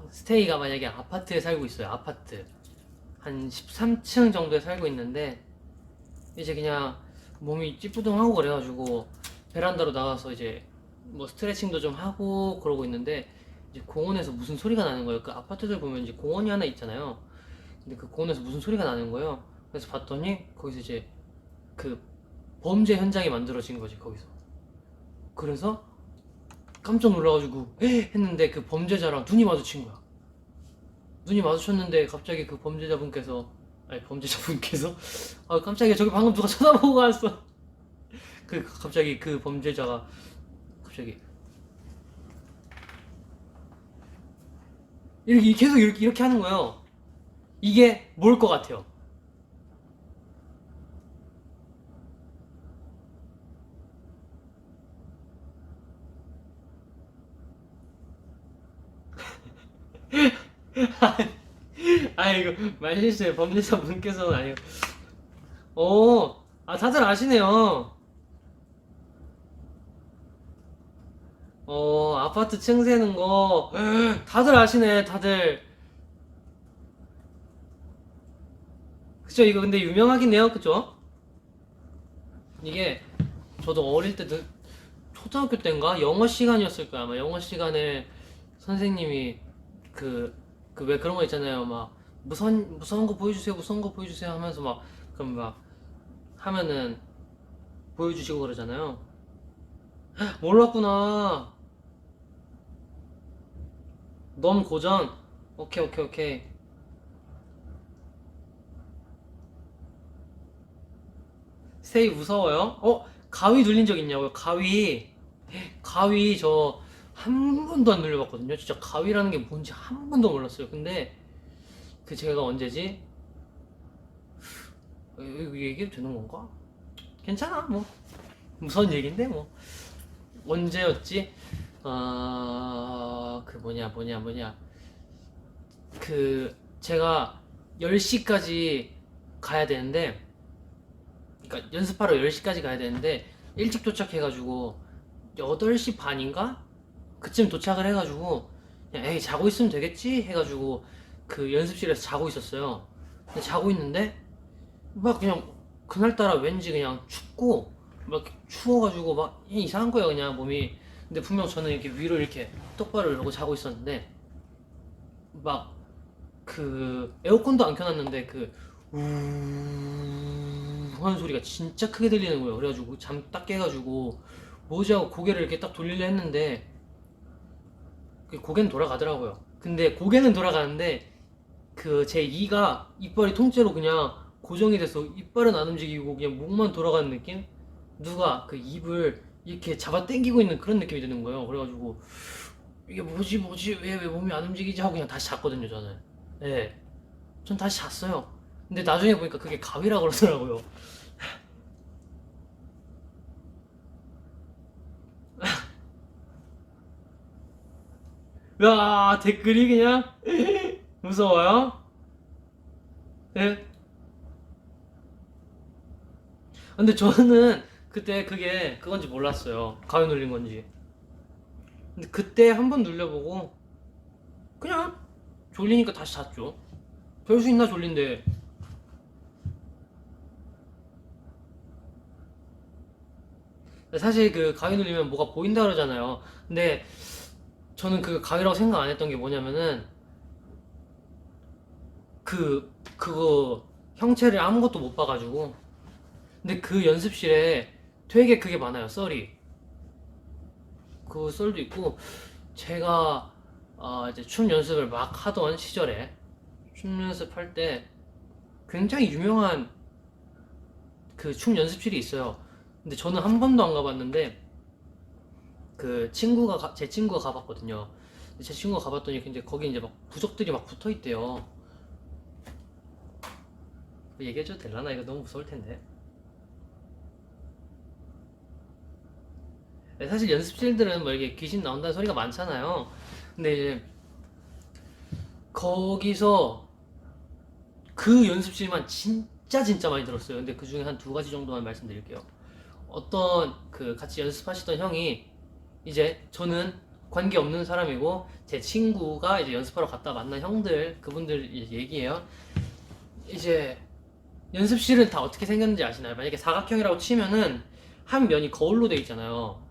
스테이가 만약에 아파트에 살고 있어요. 아파트 한 13층 정도에 살고 있는데 이제 그냥 몸이 찌뿌둥하고 그래가지고 베란다로 나가서 이제 뭐 스트레칭도 좀 하고 그러고 있는데 이제 공원에서 무슨 소리가 나는 거예요. 그 아파트들 보면 이제 공원이 하나 있잖아요. 근데 그 공원에서 무슨 소리가 나는 거예요. 그래서 봤더니 거기서 이제 그 범죄 현장이 만들어진 거지, 거기서. 그래서 깜짝 놀라가지고 했는데 그 범죄자랑 눈이 마주친 거야. 눈이 마주쳤는데 갑자기 그 범죄자분께서 깜짝이야, 저기 방금 누가 쳐다보고 갔어. 갑자기 그 범죄자가 갑자기 이렇게 계속 이렇게 하는 거예요. 이게 뭘 것 같아요? 이거 말실수예요. 범죄자 분께서는 아니고. 다들 아시네요. 아파트 층 세는 거 다들 아시네. 다들. 그쵸? 이거 근데 유명하긴 해요. 그쵸? 이게 저도 어릴 때 초등학교 때인가 영어 시간이었을 거야. 아마 영어 시간에 선생님이 왜 그런 거 있잖아요. 막 무서운 거 보여주세요 하면서 그럼 하면은 보여주시고 그러잖아요. 몰랐구나. 너무 고전. 오케이. 스테이 무서워요? 가위 눌린 적 있냐고요? 가위 저 한 번도 안 눌려봤거든요. 진짜 가위라는 게 뭔지 한 번도 몰랐어요. 근데 제가 언제지? 이거 얘기해도 되는 건가? 괜찮아, 뭐. 무서운 얘긴데, 뭐. 언제였지? 뭐냐. 제가 10시까지 가야 되는데, 그러니까 연습하러 10시까지 가야 되는데, 일찍 도착해가지고, 8시 반인가? 그쯤 도착을 해가지고, 그냥 에이, 자고 있으면 되겠지? 해가지고, 연습실에서 자고 있었어요. 근데 자고 있는데, 그냥, 그날따라 왠지 그냥 춥고, 추워가지고 이상한 거예요, 그냥 몸이. 근데 분명 저는 이렇게 위로 이렇게 똑바로 이러고 자고 있었는데, 에어컨도 안 켜놨는데 우 하는 소리가 진짜 크게 들리는 거예요. 그래가지고 잠 딱 깨가지고 뭐지 하고 고개를 이렇게 딱 돌리려 했는데 고개는 돌아가더라고요. 근데 고개는 돌아가는데 제 이가 이빨이 통째로 그냥 고정이 돼서 이빨은 안 움직이고 그냥 목만 돌아가는 느낌? 누가 입을 이렇게 잡아 당기고 있는 그런 느낌이 드는 거예요. 그래가지고 이게 뭐지 왜 몸이 안 움직이지 하고 그냥 다시 잤거든요, 저는. 네, 전 다시 잤어요. 근데 나중에 보니까 그게 가위라 그러더라고요. 야, 댓글이 그냥 무서워요? 예? 근데 저는 그때 그게 그건지 몰랐어요. 가위 눌린 건지. 근데 그때 한 번 눌려보고 그냥 졸리니까 다시 잤죠. 별 수 있나 졸린데. 사실 그 가위 눌리면 뭐가 보인다 그러잖아요. 근데 저는 그 가위라고 생각 안 했던 게 뭐냐면은 그거 형체를 아무것도 못 봐가지고. 근데 그 연습실에 되게 그게 많아요. 썰이. 그 썰도 있고 제가 이제 춤 연습을 막 하던 시절에 춤 연습할 때 굉장히 유명한 그 춤 연습실이 있어요. 근데 저는 한 번도 안 가봤는데 제 친구가 가봤거든요. 제 친구가 가봤더니 근데 거기 이제 막 부적들이 막 붙어 있대요. 얘기해줘도 될라나? 이거 너무 무서울 텐데. 사실 연습실들은 뭐 이렇게 귀신 나온다는 소리가 많잖아요. 근데 이제 거기서 그 연습실만 진짜 많이 들었어요. 근데 그 중에 한 두 가지 정도만 말씀드릴게요. 어떤 그 같이 연습하시던 형이 이제 저는 관계 없는 사람이고 제 친구가 이제 연습하러 갔다 만난 형들 그분들 이제 얘기해요. 이제 연습실은 다 어떻게 생겼는지 아시나요? 만약에 사각형이라고 치면은 한 면이 거울로 돼 있잖아요.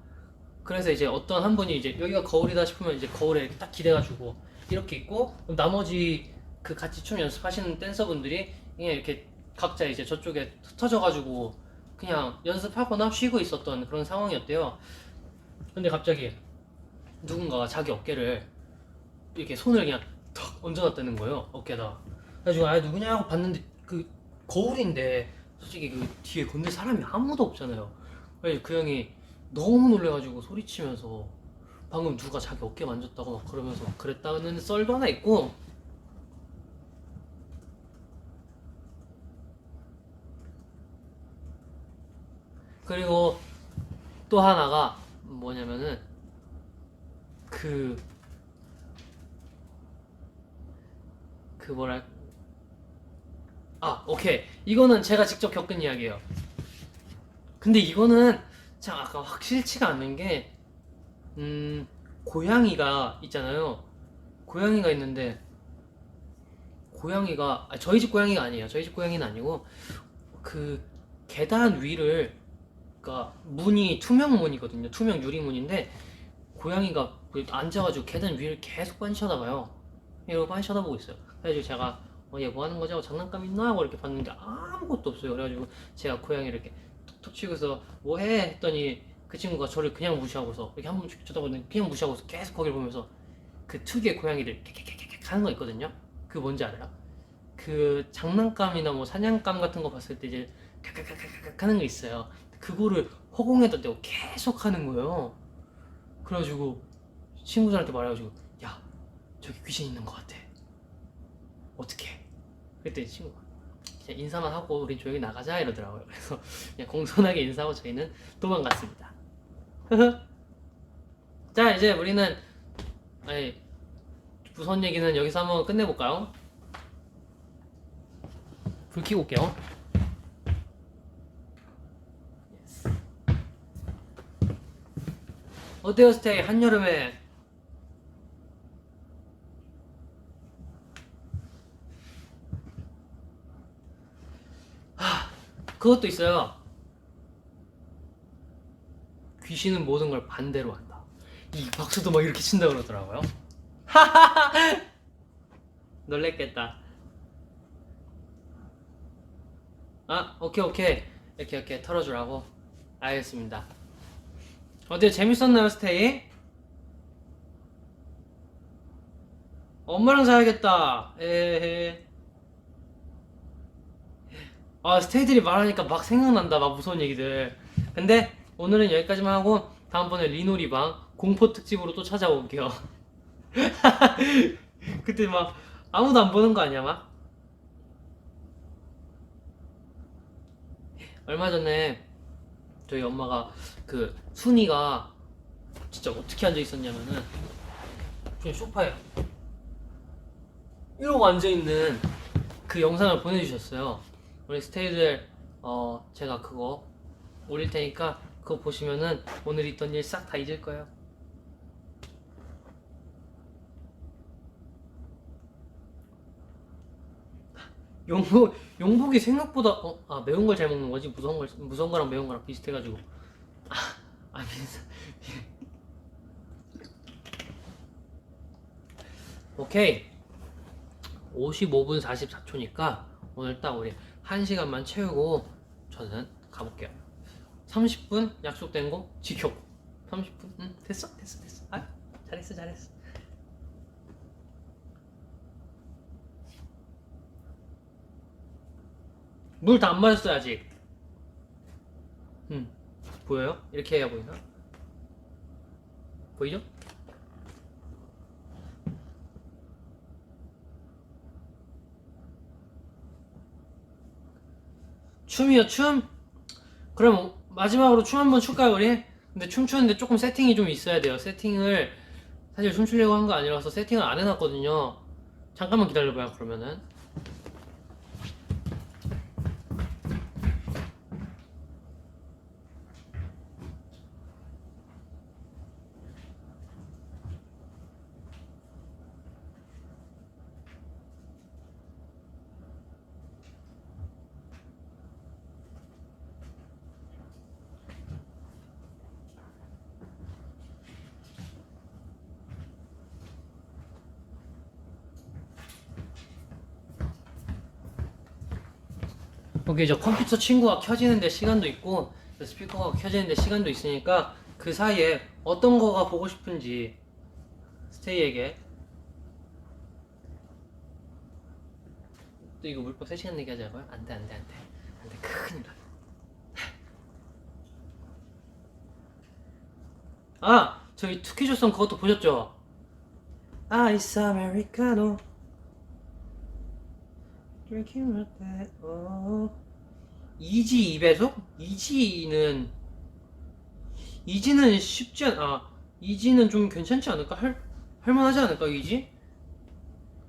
그래서 이제 어떤 한 분이 이제 여기가 거울이다 싶으면 이제 거울에 이렇게 딱 기대가지고 이렇게 있고 나머지 그 같이 춤 연습하시는 댄서분들이 그냥 이렇게 각자 이제 저쪽에 흩어져가지고 그냥 연습하거나 쉬고 있었던 그런 상황이었대요. 근데 갑자기 누군가가 자기 어깨를 이렇게 손을 그냥 턱 얹어놨다는 거예요. 어깨에다. 그래가지고 누구냐 고 봤는데 그 거울인데 솔직히 그 뒤에 건들 사람이 아무도 없잖아요. 그래서 그 형이 너무 놀래가지고 소리치면서 방금 누가 자기 어깨 만졌다고 막 그러면서 막 그랬다는 썰도 하나 있고. 그리고 또 하나가 뭐냐면은 그 뭐랄 오케이, 이거는 제가 직접 겪은 이야기예요. 근데 이거는 참 아까 확실치가 않는 게 고양이가 있잖아요. 고양이가 있는데 고양이가 저희 집 고양이가 아니에요. 저희 집 고양이는 아니고 그 계단 위를, 그러니까 문이 투명 문이거든요. 투명 유리문인데 고양이가 앉아가지고 계단 위를 계속 빤히 쳐다봐요. 이러고 빤히 쳐다보고 있어요. 그래가지고 제가 얘 뭐 하는 거죠? 장난감 있나? 하고 이렇게 봤는데 아무것도 없어요. 그래가지고 제가 고양이를 이렇게 툭툭 치고서 뭐 해? 했더니 그 친구가 저를 그냥 무시하고서 이렇게 한 번 쳐다보는데 그냥 무시하고서 계속 거기를 보면서 그 특유의 고양이를 캬캬캬캬 하는 거 있거든요. 그 뭔지 알아요? 그 장난감이나 뭐 사냥감 같은 거 봤을 때 이제 캬캬캬캬 하는 거 있어요. 그거를 허공에다 대고 계속 하는 거예요. 그래가지고 친구들한테 말해가지고 야, 저기 귀신 있는 거 같아. 어떡해? 그랬더니 친구가 그냥 인사만 하고 우린 조용히 나가자 이러더라고요. 그래서 그냥 공손하게 인사하고 저희는 도망갔습니다. 자, 이제 우리는 무서운 얘기는 여기서 한번 끝내볼까요? 불 켜고 올게요. 어때요, 스테이? 한여름에 그것도 있어요. 귀신은 모든 걸 반대로 한다. 이 박수도 막 이렇게 친다 그러더라고요. 놀랬겠다. 오케이. 이렇게 털어주라고. 알겠습니다. 어때요? 재밌었나요, 스테이? 엄마랑 자야겠다. 에헤. 스테이들이 말하니까 막 생각난다. 막 무서운 얘기들. 근데 오늘은 여기까지만 하고 다음번에 리노리방 공포 특집으로 또 찾아올게요. 그때 막 아무도 안 보는 거 아니야, 막? 얼마 전에 저희 엄마가 그 순이가 진짜 어떻게 앉아 있었냐면은 그냥 소파에 이러고 앉아있는 그 영상을 보내주셨어요. 우리 스테이들 제가 그거 올릴 테니까 그거 보시면은 오늘 있던 일 싹 다 잊을 거예요. 용복이 생각보다 매운 걸 잘 먹는 거지 무서운 거랑 매운 거랑 비슷해가지고 민서 오케이 55분 44초니까 오늘 딱 우리 1시간만 채우고 저는 가볼게요. 30분 약속된 거 지켰고 30분? 응 됐어 아 잘했어 물 다 안 마셨어요 아직. 보여요? 이렇게 해야 보이나? 보이죠? 춤이요 춤? 그럼 마지막으로 춤 한번 출까요 우리? 근데 춤추는데 조금 세팅이 좀 있어야 돼요. 세팅을 사실 춤추려고 한 거 아니라서 세팅을 안 해놨거든요. 잠깐만 기다려봐요 그러면은. 오케이 저 컴퓨터 친구가 켜지는데 시간도 있고 스피커가 켜지는데 시간도 있으니까 그 사이에 어떤 거가 보고 싶은지 스테이에게. 또 이거 물법 3시간 내기 하자고요? 안돼 큰일 나. 저희 투키조선 그것도 보셨죠? 아이스 아메리카노 Drinking like that. 이지 2배속? 이지는 쉽지 이지는 좀 괜찮지 않을까? 할만하지 않을까 이지?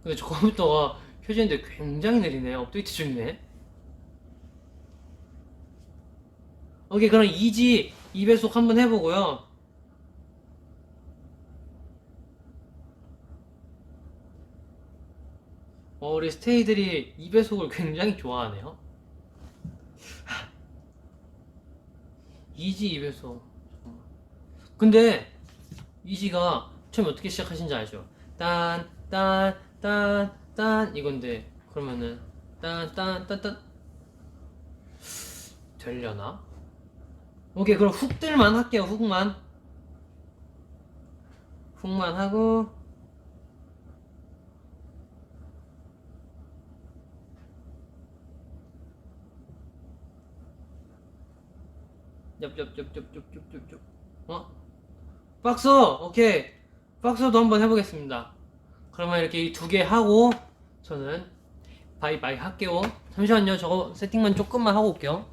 근데 저 컴퓨터가 켜지는데 굉장히 느리네. 업데이트 중이네. 오케이 그럼 이지 2배속 한번 해보고요. 우리 스테이들이 2배속을 굉장히 좋아하네요. 이지 2배속. 근데 이지가 처음에 어떻게 시작하신지 알죠? 딴 이건데 그러면은 딴 되려나? 오케이 그럼 훅들만 할게요. 훅만 하고 엽 박서 오케이 박서도 한번 해보겠습니다. 그러면 이렇게 이 2개 하고 저는 바이바이 할게요. 잠시만요. 저거 세팅만 조금만 하고 올게요.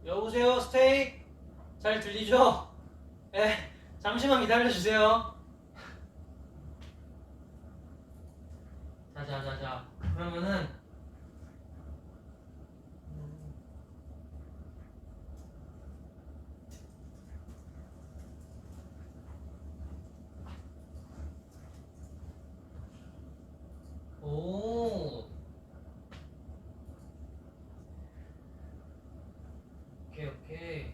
여보세요 스테이 잘 들리죠? 잠시만 기다려주세요. 자 그러면은 오케이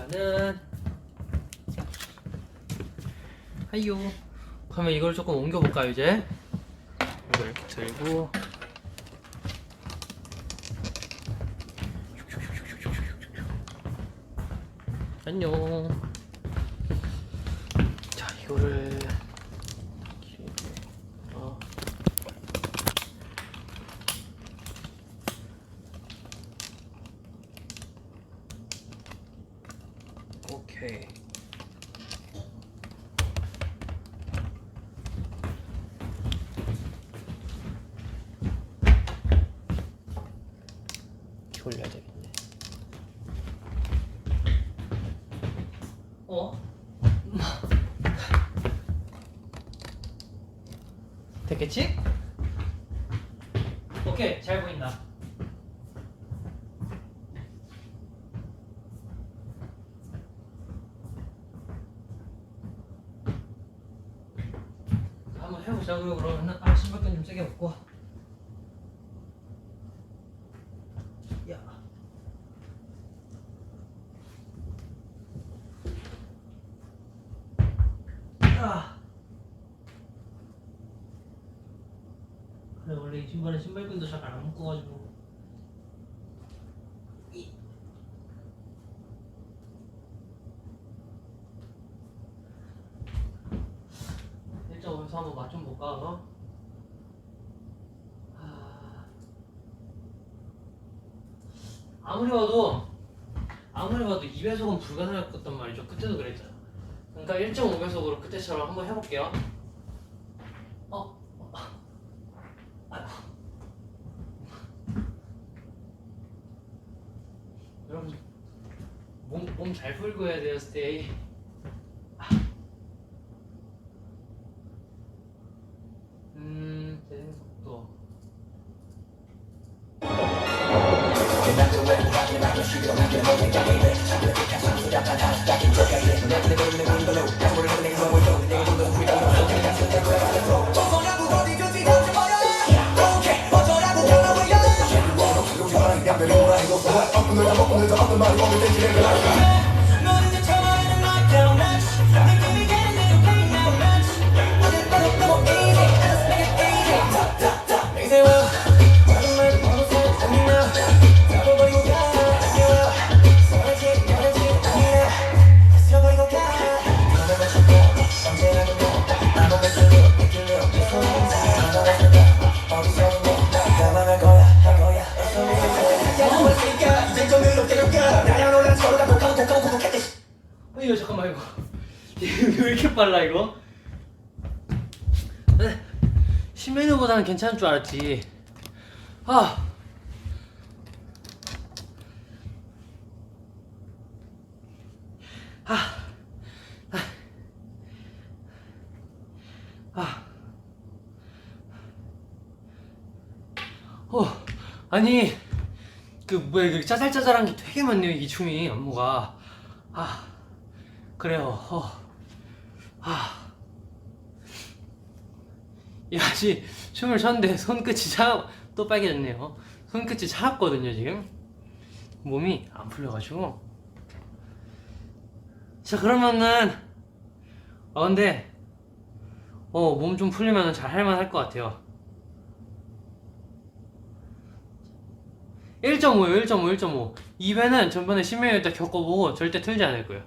일단은 하이요. 그러면 이걸 조금 옮겨볼까요 이제? 이걸 이렇게 들고 안녕. 자 이거를 오케이. 올려야 되겠네. 됐겠지? 오케이, 잘 보인다. 한번 해보자고요. 그러면 신발끈 좀 세게 묶고. 야. 그래 원래 이 신발은 신발끈도 잘 안 묶어가지고. 1.5에서 한번 맛 좀 볼까 그럼? 아무리 봐도 2배속은 불가능했단 말이죠. 그때도 그랬잖아. 그러니까 1.5배속으로 그때처럼 한번 해볼게요. 여러분 몸 잘 풀고 해야 돼요. 스테이. 재생 속도. 이거 잠깐만 이거 왜 이렇게 빨라 이거? 시메뉴보다는 괜찮을 줄 알았지. 아니 그 뭐야 그 짜잘짜잘한 게 되게 많네요 이 춤이 안무가. 그래요. 이 아직 춤을 췄는데 손끝이 또 빨개졌네요. 손끝이 차갑거든요 지금. 몸이 안 풀려가지고. 자 그러면은 근데 몸 좀 풀리면 잘 할만할 것 같아요. 1.5요 1.5 2배는 전번에 신메뉴 때 겪어보고 절대 틀지 않을 거예요.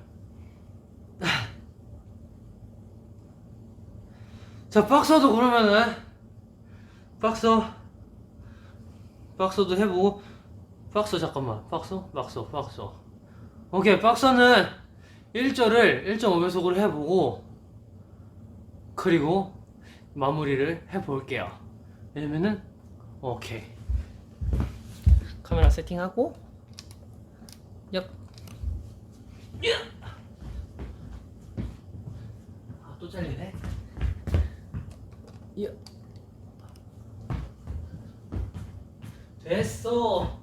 자 박서도 그러면은 박서도 해보고. 박서 잠깐만 박서 오케이 박서는 1절을 1.5배속으로 해보고 그리고 마무리를 해볼게요. 왜냐면은 오케이 카메라 세팅하고 또 잘리네. 됐어.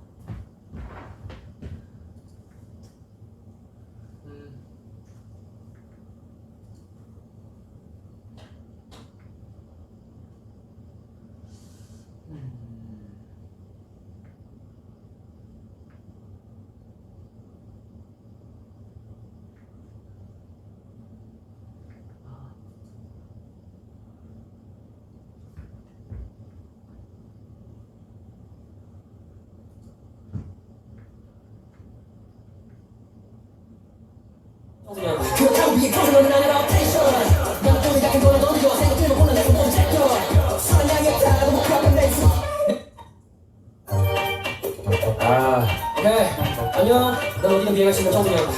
오케이. 안녕. 난 어디든 비행할 수 있는 청소년.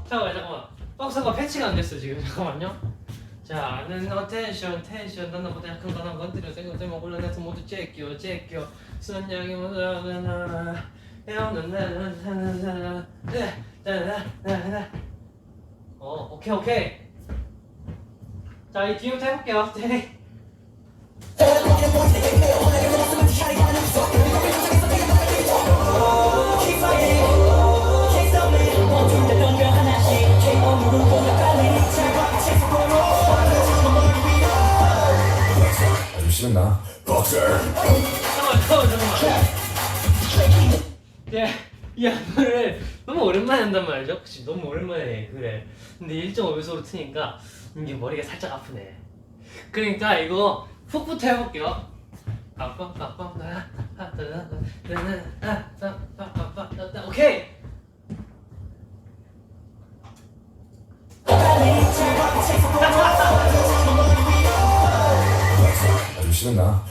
잠깐만. 박스가 패치가 안 됐어 지금. 잠깐만요. 자, 는 텐션, 나보다 약한 거나 건드려 생각되면 올라내서 모두 제껴. 선량이 오케이. 자, 이 뒤부터 해볼게요. 네. 좀 싫나? 잠깐만. 이 안무를 너무 오랜만에 한단 말이죠. 그치, 너무 오랜만에 해. 그래. 근데 1.5배속으로 트니까 이게 머리가 살짝 아프네. 그러니까 이거 훅부터 해볼게요. 오케이. 좀 싫나?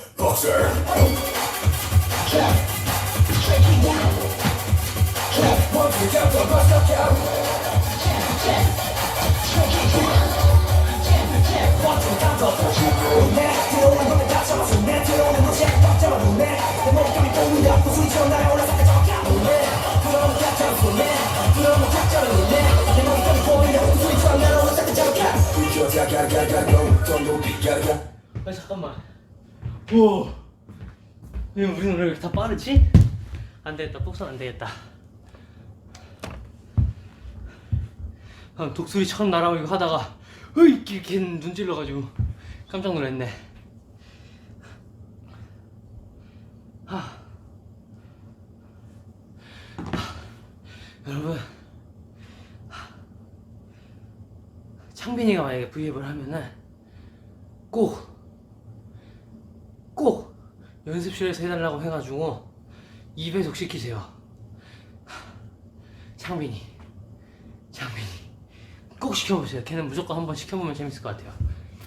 잠깐만. 우와. 왜 우리는 왜 이렇게 다 빠르지? 안 되겠다. 복선 안 되겠다. 독수리처럼 날아오고 하다가 이렇게 눈 찔러가지고 깜짝 놀랐네. 여러분, 창빈이가 만약에 V앱을 하면은 꼭 연습실에서 해달라고 해가지고 2배속 시키세요. 창빈이 꼭 시켜보세요. 걔는 무조건 한번 시켜보면 재밌을 것 같아요.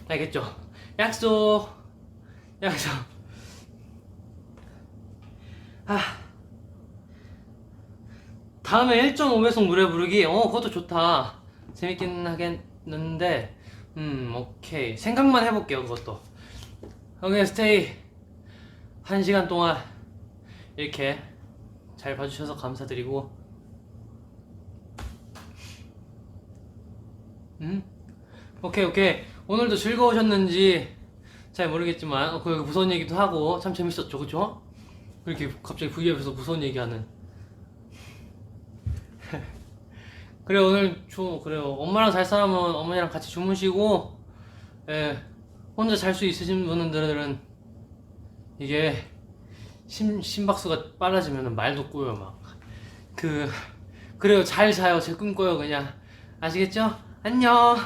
알겠죠? 약속. 다음에 1.5배속 노래 부르기. 그것도 좋다. 재밌긴 하겠는데 오케이. 생각만 해볼게요. 그것도. 오케이, 스테이. 1시간 동안 이렇게 잘 봐주셔서 감사드리고 오케이. 오늘도 즐거우셨는지 잘 모르겠지만 그 무서운 얘기도 하고 참 재밌었죠, 그쵸? 이렇게 갑자기 V앱에서 무서운 얘기하는. 그래, 오늘 그래요. 엄마랑 잘 사람은 어머니랑 같이 주무시고, 혼자 잘 수 있으신 분들은 이게 심박수가 빨라지면 말도 꼬여 막. 그래요. 잘 자요. 제 꿈 꿔요 그냥. 아시겠죠? 안녕.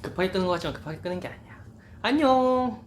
급하게 끄는 거 같지만 급하게 끄는 게 아니야. 안녕.